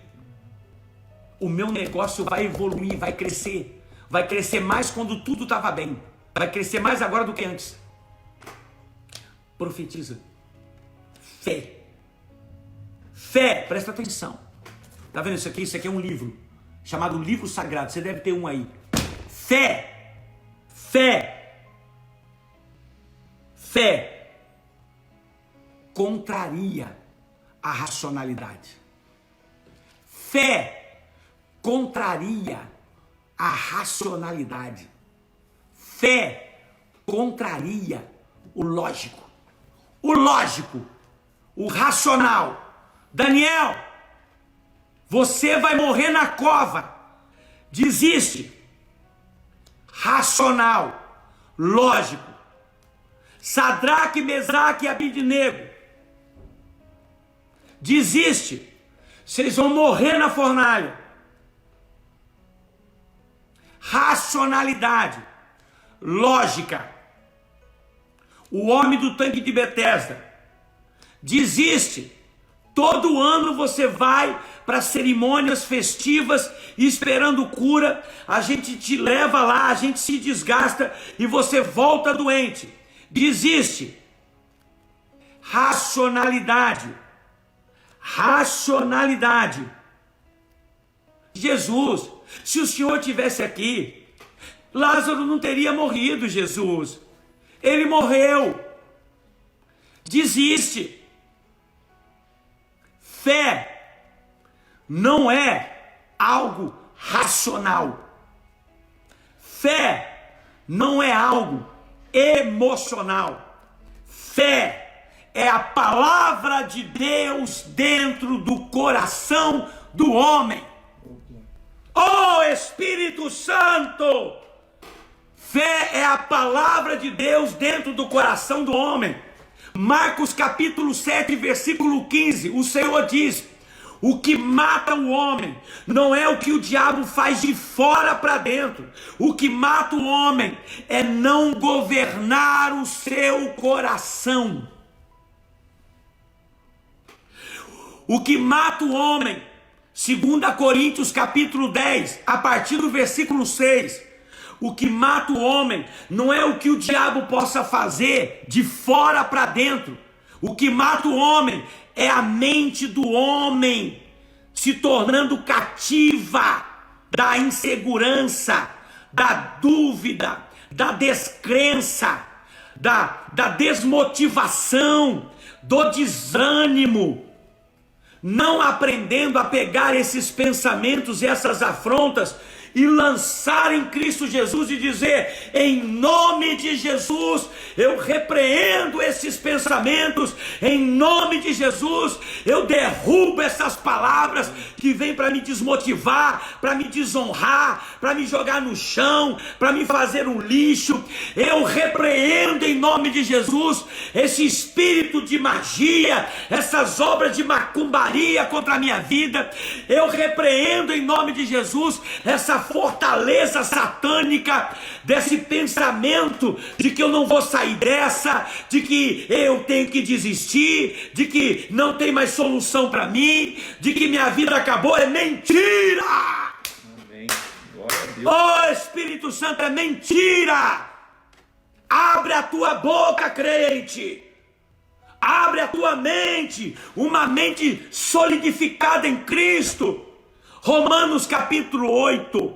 O meu negócio vai evoluir, vai crescer. Vai crescer mais quando tudo estava bem. Vai crescer mais agora do que antes. Profetiza. Fé. Fé, presta atenção. Tá vendo isso aqui? Isso aqui é um livro chamado Livro Sagrado. Você deve ter um aí. Fé. Fé. Fé contraria a racionalidade. Fé contraria a racionalidade. Fé contraria o lógico. O lógico, o racional. Daniel, você vai morrer na cova. Desiste. Racional, lógico. Sadraque, Mesaque e Abidnego, desiste, vocês vão morrer na fornalha. Racionalidade, lógica. O homem do tanque de Betesda, desiste. Todo ano você vai para cerimônias festivas esperando cura, a gente te leva lá, a gente se desgasta e você volta doente. Desiste. Racionalidade. Racionalidade. Jesus, se o Senhor tivesse aqui, Lázaro não teria morrido, Jesus. Ele morreu. Desiste. Fé não é algo racional. Fé não é algo emocional. Fé é a palavra de Deus dentro do coração do homem. Oh Espírito Santo! Fé é a palavra de Deus dentro do coração do homem. Marcos capítulo 7, versículo 15, o Senhor diz, o que mata o homem não é o que o diabo faz de fora para dentro. O que mata o homem é não governar o seu coração. O que mata o homem, 2 Coríntios capítulo 10, a partir do versículo 6, O que mata o homem não é o que o diabo possa fazer de fora para dentro. O que mata o homem é a mente do homem se tornando cativa da insegurança, da dúvida, da descrença, da desmotivação, do desânimo. Não aprendendo a pegar esses pensamentos e essas afrontas e lançar em Cristo Jesus e dizer: em nome de Jesus, eu repreendo esses pensamentos, em nome de Jesus, eu derrubo essas palavras que vêm para me desmotivar, para me desonrar, para me jogar no chão, para me fazer um lixo. Eu repreendo em nome de Jesus esse espírito de magia, essas obras de macumbaria contra a minha vida. Eu repreendo em nome de Jesus essa fortaleza satânica, desse pensamento de que eu não vou sair dessa, de que eu tenho que desistir, de que não tem mais solução para mim, de que minha vida acabou. É mentira! Amém. Glória a Deus. Oh, Espírito Santo, é mentira! Abre a tua boca, crente! Abre a tua mente, uma mente solidificada em Cristo. Romanos capítulo 8,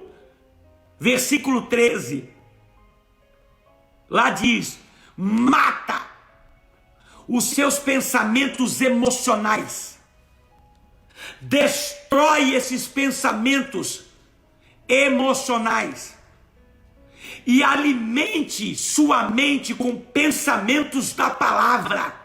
versículo 13. Lá diz: mata os seus pensamentos emocionais. Destrói esses pensamentos emocionais. E alimente sua mente com pensamentos da palavra.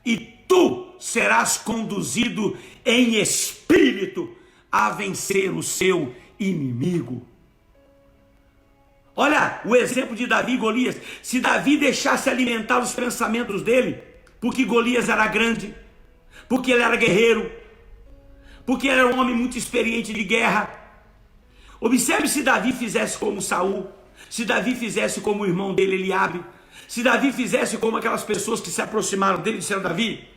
E tu serás conduzido em espírito a vencer o seu inimigo. Olha o exemplo de Davi e Golias. Se Davi deixasse alimentar os pensamentos dele, porque Golias era grande, porque ele era guerreiro, porque ele era um homem muito experiente de guerra. Observe se Davi fizesse como Saul, se Davi fizesse como o irmão dele Eliabe, se Davi fizesse como aquelas pessoas que se aproximaram dele e disseram: Davi,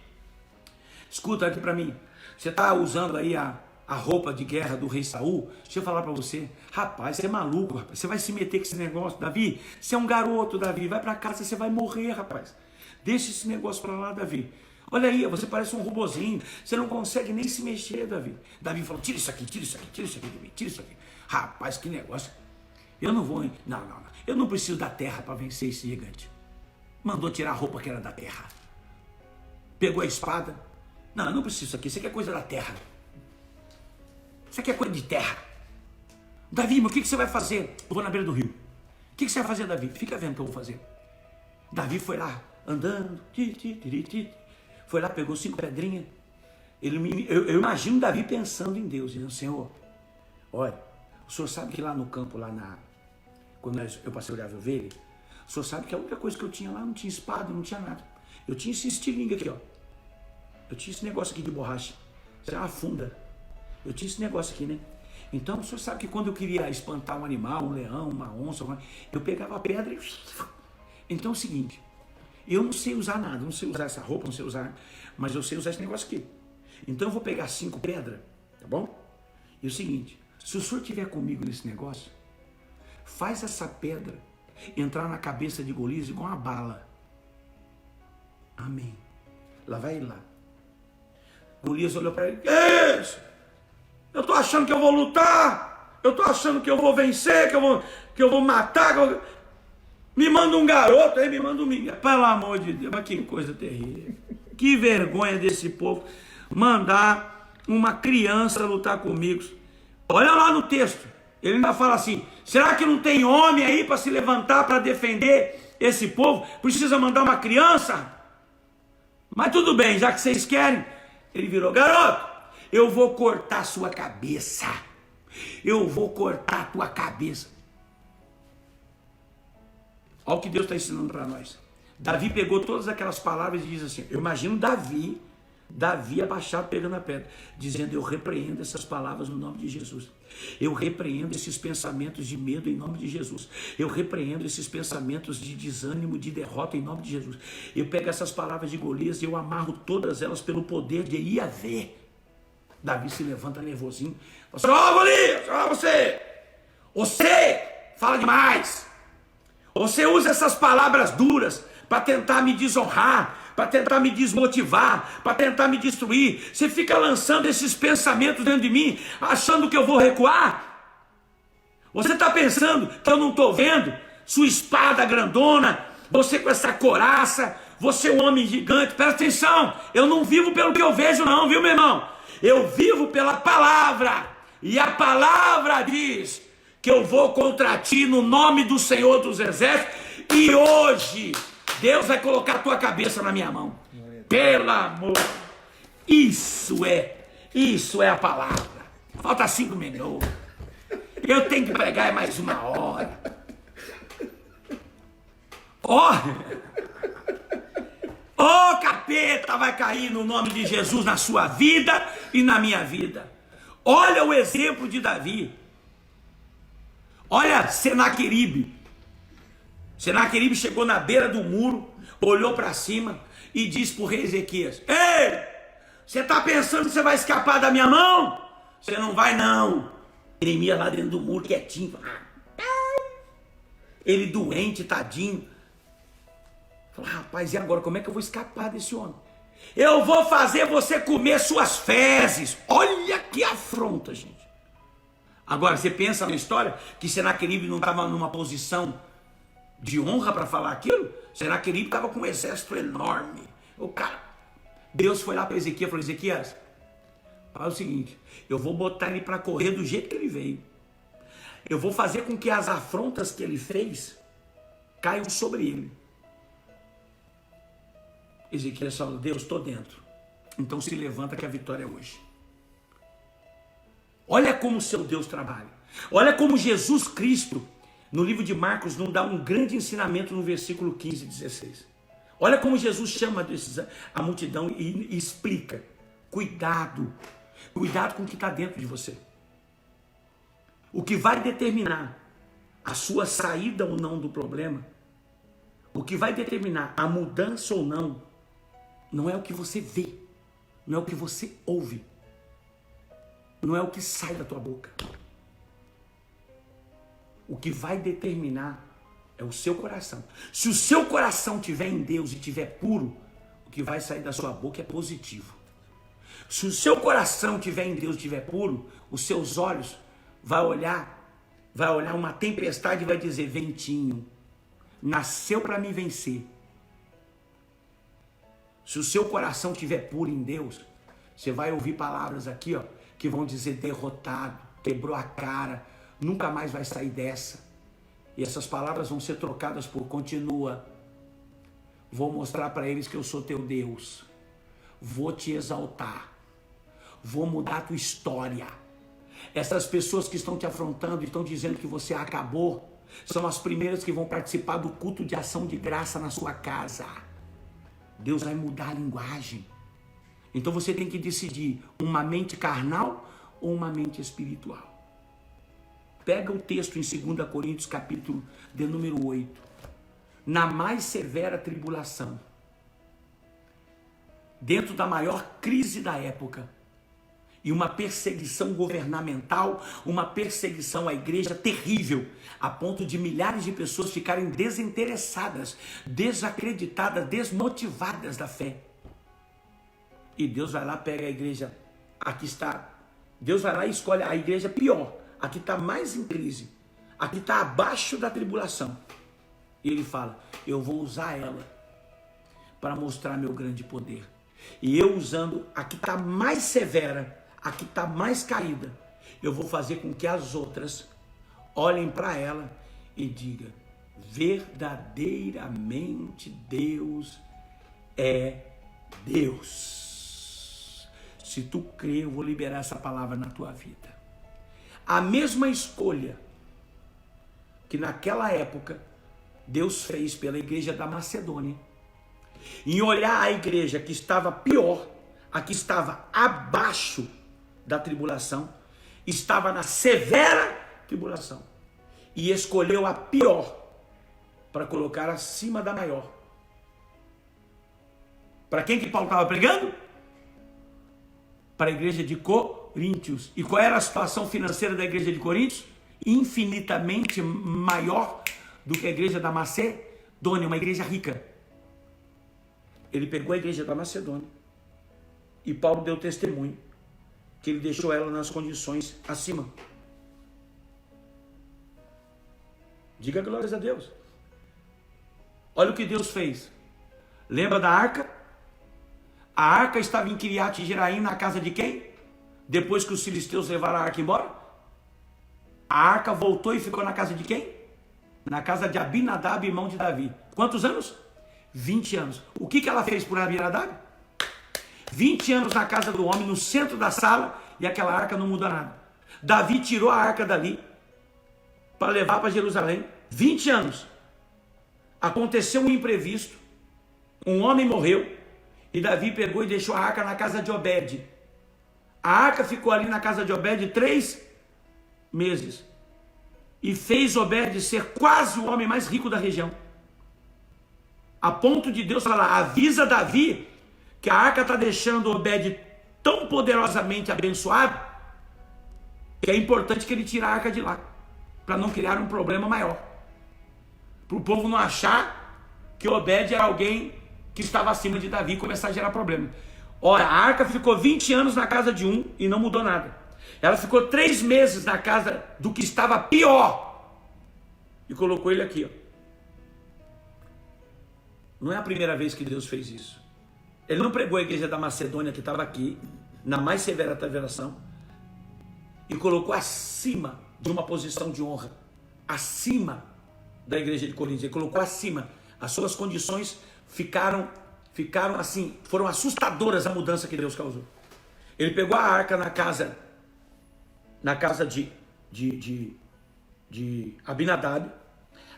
escuta aqui para mim, você está usando aí a roupa de guerra do rei Saul? Deixa eu falar para você, rapaz, você é maluco, rapaz, você vai se meter com esse negócio, Davi, você é um garoto, Davi, vai para casa, você vai morrer, rapaz, deixa esse negócio para lá, Davi. Olha aí, você parece um robozinho, você não consegue nem se mexer, Davi. Davi falou: tira isso aqui, tira isso aqui, tira isso aqui de mim, tira isso aqui. Rapaz, que negócio. Eu não vou, não, eu não preciso da terra para vencer esse gigante. Mandou tirar a roupa que era da terra. Pegou a espada. Não, eu não preciso disso aqui, isso aqui é coisa da terra. Isso aqui é coisa de terra. Davi, mas o que você vai fazer? Eu vou na beira do rio. O que você vai fazer, Davi? Fica vendo o que eu vou fazer. Davi foi lá, andando, foi lá, pegou 5 pedrinhas. Eu imagino Davi pensando em Deus, dizendo: Senhor, olha, o senhor sabe que lá no campo, quando eu passei a olhar a ovelha, o senhor sabe que a única coisa que eu tinha lá, não tinha espada, não tinha nada. Eu tinha esse estilingue aqui, ó. Eu tinha esse negócio aqui de borracha. Isso é uma funda. Eu tinha esse negócio aqui, né? Então, o senhor sabe que quando eu queria espantar um animal, um leão, uma onça, eu pegava a pedra e... Então é o seguinte, eu não sei usar nada, não sei usar essa roupa, não sei usar, mas eu sei usar esse negócio aqui. Então eu vou pegar 5 pedras, tá bom? E o seguinte, se o senhor estiver comigo nesse negócio, faz essa pedra entrar na cabeça de Golias igual uma bala. Amém. Lá vai ele lá. Golias olhou para ele: que é isso? Eu tô achando que eu vou lutar, eu tô achando que eu vou vencer, que eu vou matar. Me manda um garoto aí, me manda um menino. Pelo amor de Deus, mas que coisa terrível. Que vergonha desse povo mandar uma criança lutar comigo. Olha lá no texto, ele ainda fala assim: será que não tem homem aí para se levantar para defender esse povo? Precisa mandar uma criança? Mas tudo bem, já que vocês querem. Ele virou: garoto, eu vou cortar sua cabeça. Eu vou cortar a tua cabeça. Olha o que Deus está ensinando para nós. Davi pegou todas aquelas palavras e diz assim: eu imagino Davi abaixado pegando a pedra, dizendo: eu repreendo essas palavras no nome de Jesus. Eu repreendo esses pensamentos de medo em nome de Jesus. Eu repreendo esses pensamentos de desânimo, de derrota em nome de Jesus. Eu pego essas palavras de Golias e eu amarro todas elas pelo poder de Iavé. Davi se levanta nervosinho. Fala assim: ó, Golias, ó você. Você fala demais. Você usa essas palavras duras para tentar me desonrar, para tentar me desmotivar, para tentar me destruir. Você fica lançando esses pensamentos dentro de mim, achando que eu vou recuar. Você está pensando que eu não estou vendo sua espada grandona, você com essa couraça, você um homem gigante. Presta atenção, eu não vivo pelo que eu vejo não, viu, meu irmão? Eu vivo pela palavra, e a palavra diz que eu vou contra ti no nome do Senhor dos Exércitos, e hoje Deus vai colocar a tua cabeça na minha mão. Pelo amor. Isso é a palavra. Falta 5 minutos. Eu tenho que pregar mais 1 hora. Ó, capeta vai cair no nome de Jesus na sua vida e na minha vida. Olha o exemplo de Davi. Olha Senaqueribe. Senaqueribe chegou na beira do muro, olhou para cima e disse para o rei Ezequias: ei, você está pensando que você vai escapar da minha mão? Você não vai não. Jeremias lá dentro do muro, quietinho. Ele doente, tadinho. Falou: rapaz, e agora como é que eu vou escapar desse homem? Eu vou fazer você comer suas fezes. Olha que afronta, gente. Agora, você pensa na história que Senaqueribe não estava numa posição de honra para falar aquilo? Senaqueribe estava com um exército enorme. O cara, Deus foi lá para Ezequias e falou: Ezequias, fala o seguinte, eu vou botar ele para correr do jeito que ele veio. Eu vou fazer com que as afrontas que ele fez caiam sobre ele. Ezequias falou: Deus, estou dentro. Então se levanta que a vitória é hoje. Olha como o seu Deus trabalha. Olha como Jesus Cristo, no livro de Marcos, nos dá um grande ensinamento no versículo 15 e 16. Olha como Jesus chama a multidão e explica. Cuidado. Cuidado com o que está dentro de você. O que vai determinar a sua saída ou não do problema, o que vai determinar a mudança ou não, não é o que você vê, não é o que você ouve, não é o que sai da tua boca. O que vai determinar é o seu coração. Se o seu coração estiver em Deus e estiver puro, o que vai sair da sua boca é positivo. Se o seu coração estiver em Deus e estiver puro, os seus olhos vai olhar uma tempestade e vai dizer: ventinho, nasceu para me vencer. Se o seu coração estiver puro em Deus, você vai ouvir palavras aqui, ó, que vão dizer: derrotado, quebrou a cara, nunca mais vai sair dessa. E essas palavras vão ser trocadas por: continua. Vou mostrar para eles que eu sou teu Deus. Vou te exaltar. Vou mudar a tua história. Essas pessoas que estão te afrontando e estão dizendo que você acabou, são as primeiras que vão participar do culto de ação de graça na sua casa. Deus vai mudar a linguagem. Então você tem que decidir uma mente carnal ou uma mente espiritual. Pega o texto em 2 Coríntios, capítulo de número 8. Na mais severa tribulação, dentro da maior crise da época, e uma perseguição governamental, uma perseguição à igreja terrível, a ponto de milhares de pessoas ficarem desinteressadas, desacreditadas, desmotivadas da fé. E Deus vai lá, pega a igreja, aqui está, Deus vai lá e escolhe a igreja pior, a que está mais em crise, a que está abaixo da tribulação. E ele fala: eu vou usar ela para mostrar meu grande poder. E eu usando a que está mais severa, a que está mais caída, eu vou fazer com que as outras olhem para ela e digam: verdadeiramente Deus é Deus. Se tu crer, eu vou liberar essa palavra na tua vida. A mesma escolha que naquela época Deus fez pela igreja da Macedônia, em olhar a igreja que estava pior, a que estava abaixo da tribulação, estava na severa tribulação, e escolheu a pior para colocar acima da maior. Para quem que Paulo estava pregando? Para a igreja de Coríntios. E qual era a situação financeira da igreja de Coríntios? infinitamente maior do que a igreja da Macedônia, uma igreja rica. Ele pegou a igreja da Macedônia e Paulo deu testemunho que ele deixou ela nas condições acima. Diga glórias a Deus. Olha o que Deus fez. Lembra da arca? A arca estava em Kiriat Jearim, na casa de quem? Depois que os filisteus levaram a arca embora? A arca voltou e ficou na casa de quem? Na casa de Abinadab, irmão de Davi. Quantos anos? 20 anos. O que ela fez por Abinadab? 20 anos na casa do homem, no centro da sala, e aquela arca não muda nada. Davi tirou a arca dali para levar para Jerusalém. 20 anos. Aconteceu um imprevisto. Um homem morreu. E Davi pegou e deixou a arca na casa de Obed. A arca ficou ali na casa de Obed 3 meses. E fez Obed ser quase o homem mais rico da região. A ponto de Deus falar, avisa Davi que a arca está deixando Obed tão poderosamente abençoado que é importante que ele tire a arca de lá, para não criar um problema maior. Para o povo não achar que Obed era alguém que estava acima de Davi e começar a gerar problema. Ora, a arca ficou 20 anos na casa de um e não mudou nada. Ela ficou 3 meses na casa do que estava pior e colocou ele aqui, ó. Não é a primeira vez que Deus fez isso. Ele não pregou a igreja da Macedônia, que estava aqui, na mais severa tribulação, e colocou acima de uma posição de honra, acima da igreja de Corinto. Ele colocou acima. As suas condições ficaram assim, foram assustadoras a mudança que Deus causou. Ele pegou a arca na casa de Abinadab.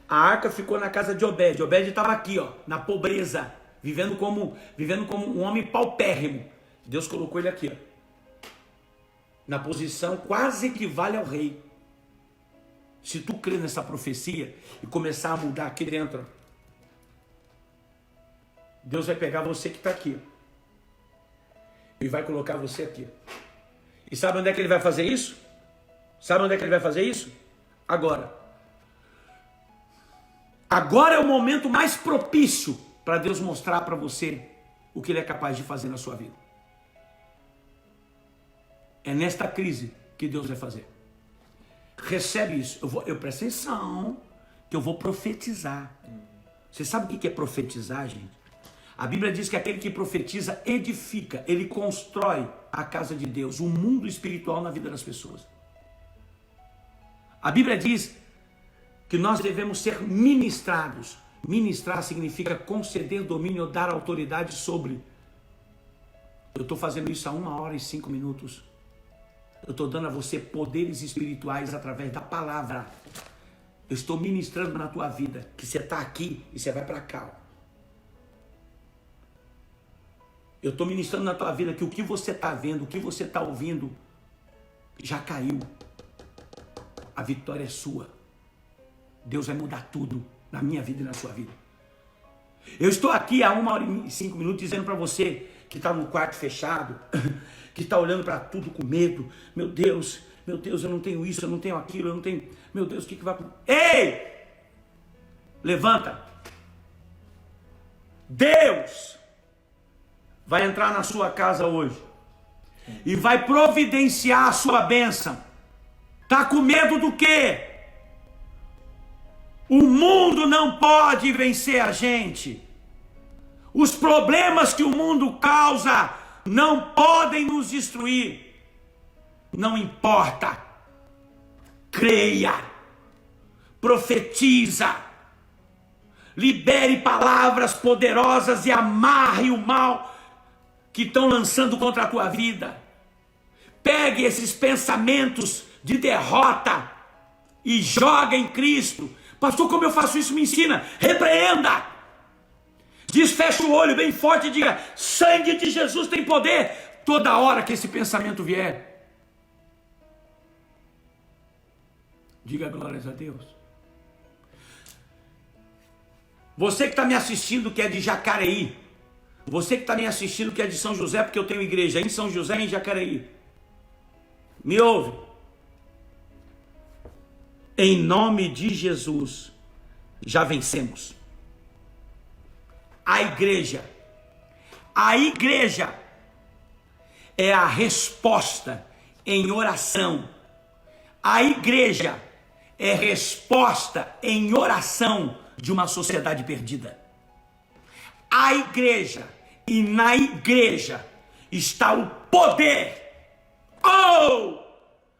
A arca ficou na casa de Obed. Obed estava aqui, ó, na pobreza, vivendo como um homem paupérrimo. Deus colocou ele aqui, ó, na posição quase equivale ao rei. Se tu crer nessa profecia e começar a mudar aqui dentro, Deus vai pegar você que está aqui e vai colocar você aqui. E sabe onde é que ele vai fazer isso? Sabe onde é que ele vai fazer isso? Agora. Agora é o momento mais propício para Deus mostrar para você o que ele é capaz de fazer na sua vida. É nesta crise que Deus vai fazer. Recebe isso. Eu presto atenção que eu vou profetizar. Você sabe o que é profetizar, gente? A Bíblia diz que aquele que profetiza edifica, ele constrói a casa de Deus, o mundo espiritual na vida das pessoas. A Bíblia diz que nós devemos ser ministrados. Ministrar significa conceder domínio ou dar autoridade sobre. Eu estou fazendo isso há 1 hora e 5 minutos. Eu estou dando a você poderes espirituais através da palavra. Eu estou ministrando na tua vida, que você está aqui e você vai para cá. Eu estou ministrando na tua vida que o que você está vendo, o que você está ouvindo, já caiu. A vitória é sua. Deus vai mudar tudo na minha vida e na sua vida. Eu estou aqui há 1 hora e 5 minutos dizendo para você que está no quarto fechado, que está olhando para tudo com medo. Meu Deus, eu não tenho isso, eu não tenho aquilo, eu não tenho... Meu Deus, o que vai... Ei! Levanta! Deus vai entrar na sua casa hoje e vai providenciar a sua bênção. Tá com medo do quê? O mundo não pode vencer a gente. Os problemas que o mundo causa não podem nos destruir. Não importa. Creia. Profetiza. Libere palavras poderosas e amarre o mal que estão lançando contra a tua vida. Pegue esses pensamentos de derrota e joga em Cristo. Pastor, como eu faço isso? Me ensina. Repreenda. Diz, fecha o olho bem forte e diga, sangue de Jesus tem poder. Toda hora que esse pensamento vier, diga glórias a Deus. Você que está me assistindo que é de Jacareí, você que está me assistindo que é de São José, porque eu tenho igreja em São José e em Jacareí, me ouve. Em nome de Jesus, já vencemos. A igreja é a resposta em oração. A igreja é resposta em oração de uma sociedade perdida. A igreja, e na igreja está o poder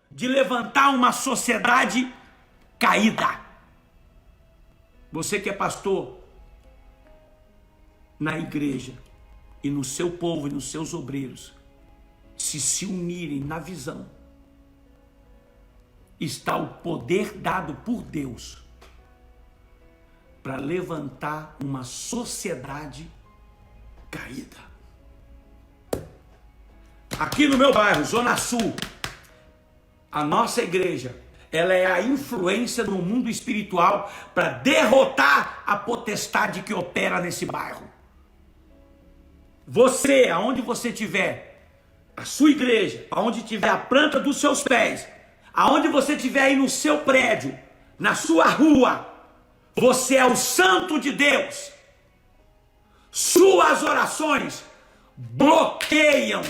de levantar uma sociedade caída. Você que é pastor, na igreja e no seu povo e nos seus obreiros, se unirem na visão, está o poder dado por Deus para levantar uma sociedade caída. Aqui no meu bairro, Zona Sul, a nossa igreja, ela é a influência no mundo espiritual para derrotar a potestade que opera nesse bairro. Você, aonde você estiver, a sua igreja, aonde tiver a planta dos seus pés, aonde você estiver aí no seu prédio, na sua rua, você é o santo de Deus. Suas orações bloqueiam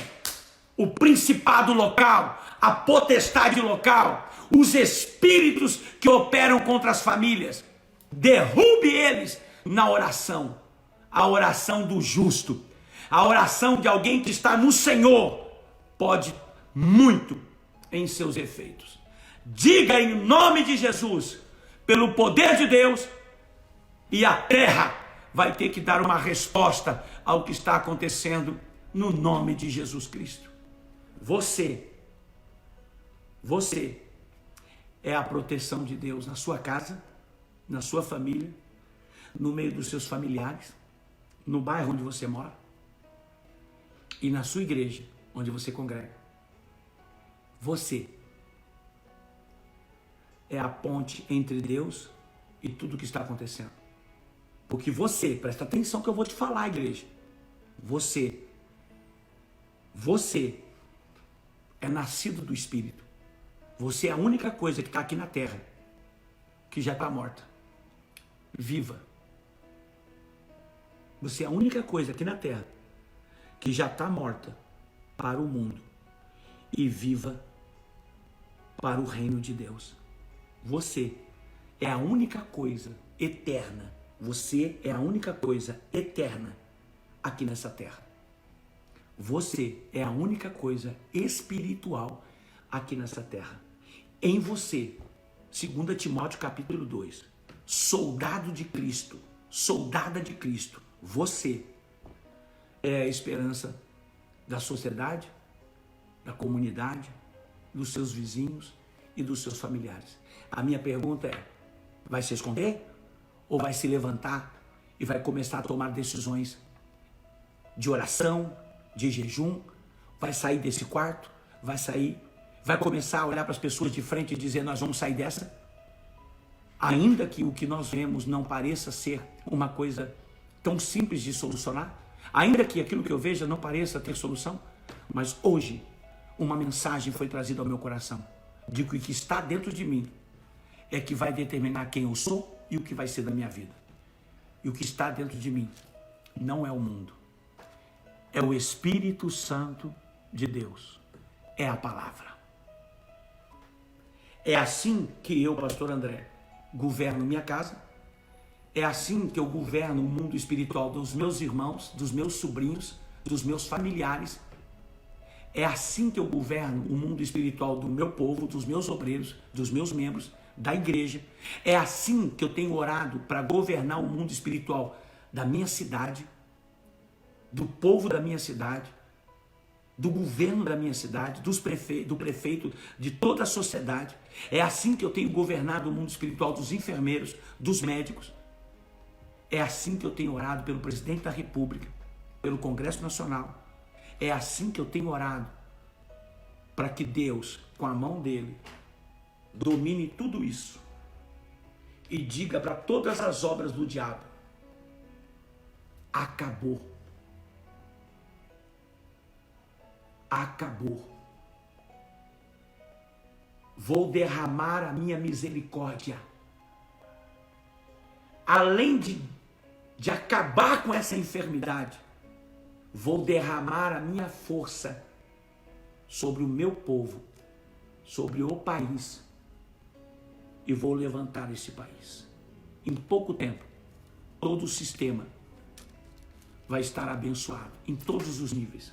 o principado local, a potestade local, os espíritos que operam contra as famílias. Derrube eles na oração, a oração do justo, a oração de alguém que está no Senhor, pode muito em seus efeitos. Diga em nome de Jesus, pelo poder de Deus, e a terra vai ter que dar uma resposta ao que está acontecendo no nome de Jesus Cristo. Você é a proteção de Deus na sua casa, na sua família, no meio dos seus familiares, no bairro onde você mora e na sua igreja, onde você congrega. Você é a ponte entre Deus e tudo o que está acontecendo. Porque você, presta atenção que eu vou te falar, igreja. Você é nascido do Espírito. Você é a única coisa que está aqui na terra que já está morta. Viva. Você é a única coisa aqui na terra que já está morta para o mundo e viva para o reino de Deus. Você é a única coisa eterna. Você é a única coisa eterna aqui nessa terra. Você é a única coisa espiritual aqui nessa terra. Em você, 2 Timóteo capítulo 2, soldado de Cristo, soldada de Cristo, você é a esperança da sociedade, da comunidade, dos seus vizinhos e dos seus familiares. A minha pergunta é, vai se esconder ou vai se levantar e vai começar a tomar decisões de oração, de jejum? Vai sair desse quarto, vai começar a olhar para as pessoas de frente e dizer, nós vamos sair dessa? Ainda que o que nós vemos não pareça ser uma coisa tão simples de solucionar, ainda que aquilo que eu veja não pareça ter solução, mas hoje uma mensagem foi trazida ao meu coração, de que o que está dentro de mim é que vai determinar quem eu sou e o que vai ser da minha vida. E o que está dentro de mim não é o mundo, é o Espírito Santo de Deus, é a palavra. É assim que eu, pastor André, governo minha casa, é assim que eu governo o mundo espiritual dos meus irmãos, dos meus sobrinhos, dos meus familiares. É assim que eu governo o mundo espiritual do meu povo, dos meus obreiros, dos meus membros, da igreja. É assim que eu tenho orado para governar o mundo espiritual da minha cidade, do povo da minha cidade, do governo da minha cidade, do prefeito, de toda a sociedade. É assim que eu tenho governado o mundo espiritual dos enfermeiros, dos médicos. É assim que eu tenho orado pelo presidente da República, pelo Congresso Nacional. É assim que eu tenho orado para que Deus, com a mão dele, domine tudo isso e diga para todas as obras do diabo, acabou. Acabou. vou derramar a minha misericórdia. Além de acabar com essa enfermidade, vou derramar a minha força sobre o meu povo, sobre o país, e vou levantar esse país. Em pouco tempo, todo o sistema vai estar abençoado, em todos os níveis.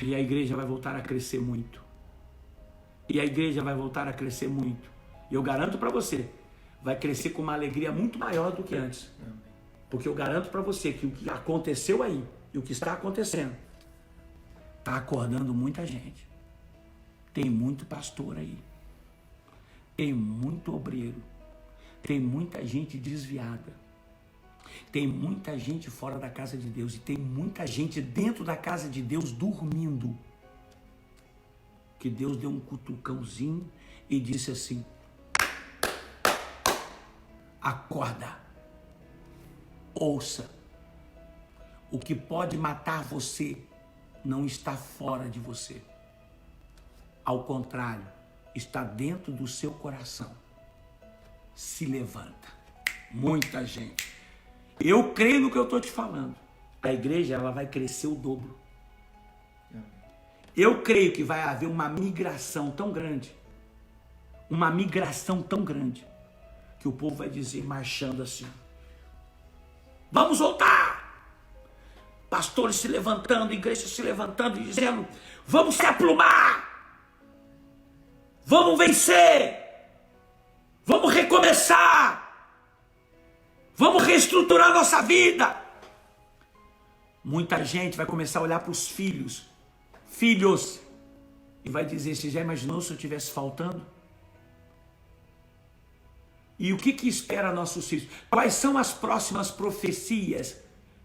E a igreja vai voltar a crescer muito. E a igreja vai voltar a crescer muito. E eu garanto para você, vai crescer com uma alegria muito maior do que antes. Porque eu garanto para você que o que aconteceu aí e o que está acontecendo está acordando muita gente. Tem muito pastor aí. Tem muito obreiro. Tem muita gente desviada. Tem muita gente fora da casa de Deus. E tem muita gente dentro da casa de Deus dormindo. Que Deus deu um cutucãozinho e disse assim: acorda, ouça, o que pode matar você não está fora de você. Ao contrário, está dentro do seu coração. Se levanta. Muita gente. Eu creio no que eu estou te falando. A igreja, ela vai crescer o dobro. Eu creio que vai haver uma migração tão grande. Uma migração tão grande. Que o povo vai dizer, marchando assim: vamos voltar! Pastores se levantando, igreja se levantando e dizendo: vamos se aplumar! Vamos vencer! Vamos recomeçar! Vamos reestruturar nossa vida! Muita gente vai começar a olhar para os filhos, e vai dizer: você já imaginou se eu estivesse faltando? E o que espera nossos filhos? Quais são as próximas profecias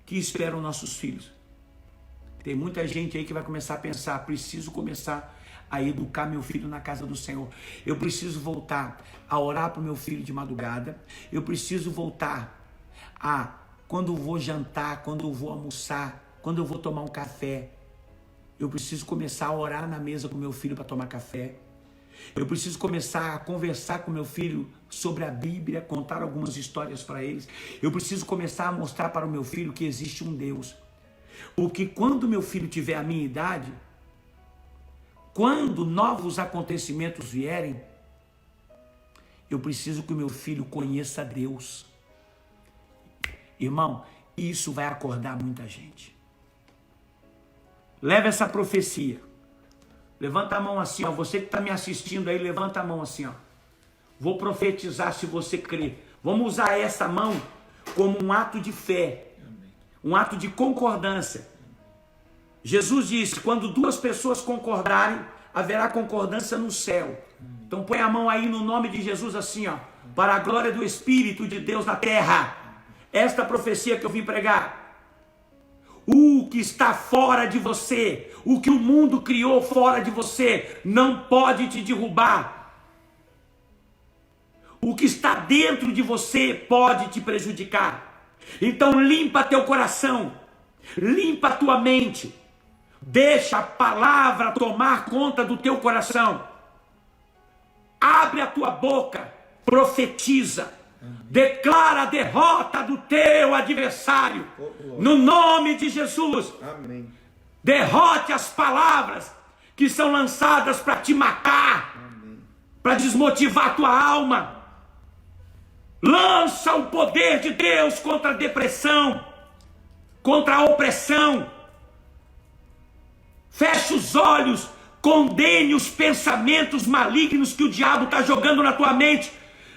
que esperam nossos filhos? Tem muita gente aí que vai começar a pensar: preciso começar a educar meu filho na casa do Senhor. Eu preciso voltar a orar para o meu filho de madrugada. Eu preciso voltar a, quando eu vou jantar, quando eu vou almoçar, quando eu vou tomar um café, eu preciso começar a orar na mesa com meu filho para tomar café. Eu preciso começar a conversar com meu filho sobre a Bíblia, contar algumas histórias para eles. Eu preciso começar a mostrar para o meu filho que existe um Deus. Porque quando meu filho tiver a minha idade, quando novos acontecimentos vierem, eu preciso que o meu filho conheça Deus. Irmão, isso vai acordar muita gente. Leva essa profecia. Levanta a mão assim, ó. Você que está me assistindo aí, levanta a mão assim, ó. Vou profetizar se você crer. Vamos usar essa mão como um ato de fé. Um ato de concordância. Jesus disse: quando duas pessoas concordarem, haverá concordância no céu. Então põe a mão aí no nome de Jesus assim, ó. Para a glória do Espírito de Deus na terra. Esta profecia que eu vim pregar. O que está fora de você, o que o mundo criou fora de você, não pode te derrubar. O que está dentro de você pode te prejudicar. Então limpa teu coração, limpa a tua mente, deixa a palavra tomar conta do teu coração. Abre a tua boca, profetiza. Declara a derrota do teu adversário. No nome de Jesus. Amém. Derrote as palavras que são lançadas para te matar, para desmotivar a tua alma. Lança o poder de Deus contra a depressão, contra a opressão. Feche os olhos, condene os pensamentos malignos que o diabo está jogando na tua mente,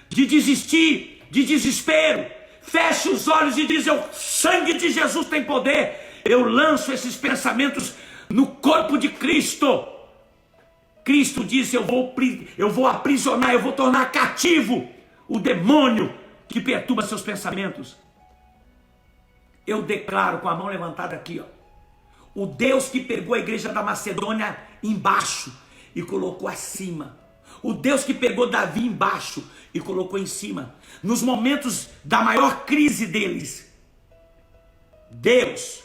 de desistir, de desespero. Feche os olhos e diz: o sangue de Jesus tem poder. Eu lanço esses pensamentos no corpo de Cristo. Cristo disse: eu vou aprisionar, eu vou tornar cativo o demônio que perturba seus pensamentos. Eu declaro com a mão levantada aqui, ó, o Deus que pegou a igreja da Macedônia embaixo e colocou acima. O Deus que pegou Davi embaixo e colocou em cima. Nos momentos da maior crise deles, Deus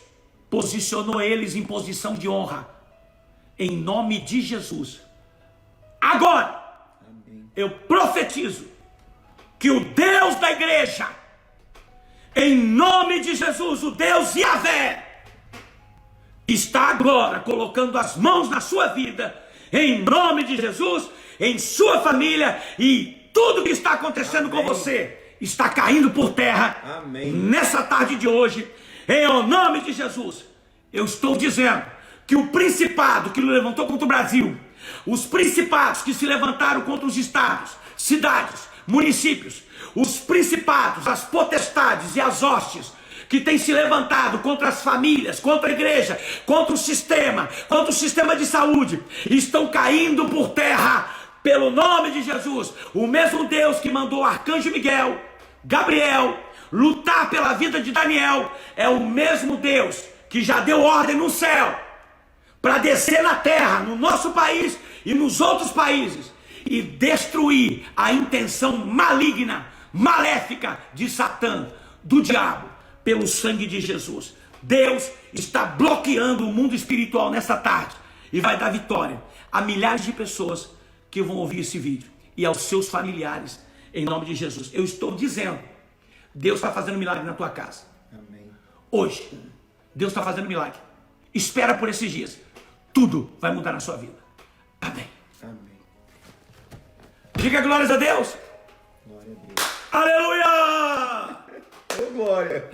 posicionou eles em posição de honra. Em nome de Jesus, Agora, Amém. eu profetizo que o Deus da igreja, em nome de Jesus, o Deus Yahvé, está agora colocando as mãos na sua vida, em nome de Jesus, em sua família, e tudo que está acontecendo com você está caindo por terra. Amém. Nessa tarde de hoje, em nome de Jesus, eu estou dizendo que o principado que levantou contra o Brasil, os principados que se levantaram contra os estados, cidades, municípios, os principados, as potestades e as hostes que têm se levantado contra as famílias, contra a igreja, contra o sistema de saúde, estão caindo por terra pelo nome de Jesus. O mesmo Deus que mandou o arcanjo Miguel, Gabriel, lutar pela vida de Daniel, é o mesmo Deus que já deu ordem no céu para descer na terra, no nosso país e nos outros países, e destruir a intenção maligna, maléfica de Satã, do diabo, pelo sangue de Jesus. Deus está bloqueando o mundo espiritual nessa tarde e vai dar vitória a milhares de pessoas que vão ouvir esse vídeo e aos seus familiares, em nome de Jesus. Eu estou dizendo, Deus está fazendo milagre na tua casa. Amém. Hoje, Deus está fazendo milagre. Espera por esses dias. Tudo vai mudar na sua vida. Amém. Amém. Diga glórias a Deus. Glória a Deus. Aleluia! Ô, glória.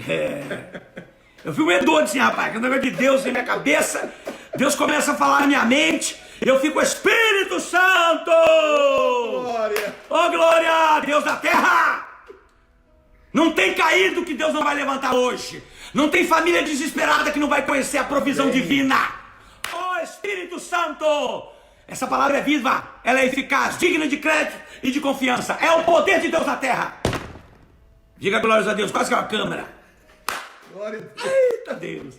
Eu fico meio doido assim, rapaz, que o negócio de Deus em minha cabeça, Deus começa a falar na minha mente, eu fico Espírito Santo! Glória. Ô glória, Deus da terra! Não tem caído que Deus não vai levantar hoje. Não tem família desesperada que não vai conhecer a provisão Amém. divina. Ô Espírito Santo! Essa palavra é viva, ela é eficaz, digna de crédito e de confiança. É o poder de Deus na terra. Diga glórias a Deus, quase que é uma câmera. Glória a Deus. Eita Deus!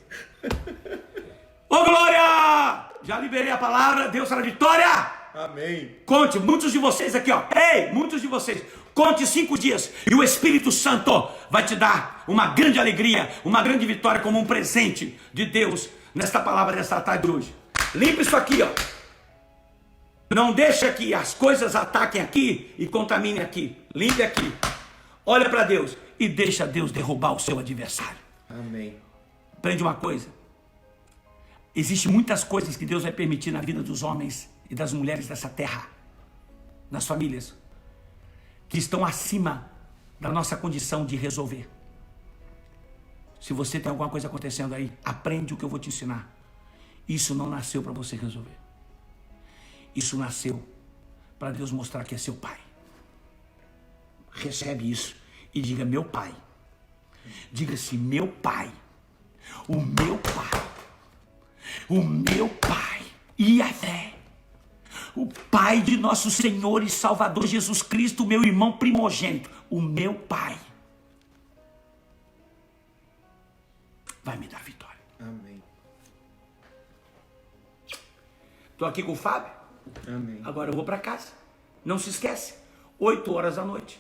Ô glória! Já liberei a palavra, Deus será vitória! Amém. Conte, muitos de vocês aqui, ó. Ei, muitos de vocês, conte 5 dias e o Espírito Santo vai te dar uma grande alegria, uma grande vitória como um presente de Deus nesta palavra desta tarde de hoje. Limpe isso aqui, ó. Não deixa que as coisas ataquem aqui e contaminem aqui. Limpe aqui. Olha para Deus e deixa Deus derrubar o seu adversário. Amém. Aprende uma coisa. Existem muitas coisas que Deus vai permitir na vida dos homens e das mulheres dessa terra, nas famílias, que estão acima da nossa condição de resolver. Se você tem alguma coisa acontecendo aí, aprende o que eu vou te ensinar. Isso não nasceu para você resolver. Isso nasceu para Deus mostrar que é seu pai. Recebe isso e diga: meu pai. Diga assim: meu pai. O meu pai. O meu pai. Yahvé. O pai de nosso Senhor e Salvador Jesus Cristo, meu irmão primogênito. O meu pai. Vai me dar vitória. Amém. Estou aqui com o Fábio. Amém. Agora eu vou para casa. Não se esquece, 8 horas da noite,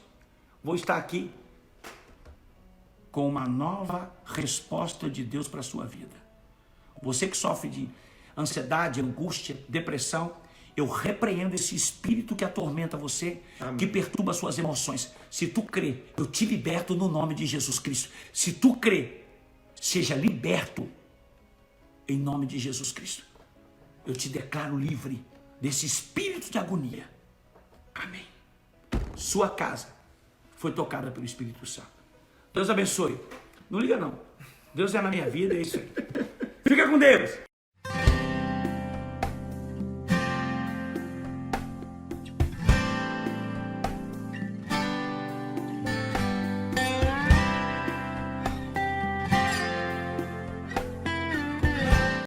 vou estar aqui com uma nova resposta de Deus para a sua vida. Você que sofre de ansiedade, angústia, depressão, eu repreendo esse espírito que atormenta você, Amém. que perturba suas emoções. Se tu crê, eu te liberto no nome de Jesus Cristo. Se tu crê, seja liberto em nome de Jesus Cristo. Eu te declaro livre desse espírito de agonia. Amém. Sua casa foi tocada pelo Espírito Santo. Deus abençoe. Não liga não. Deus é na minha vida, é isso aí. Fica com Deus.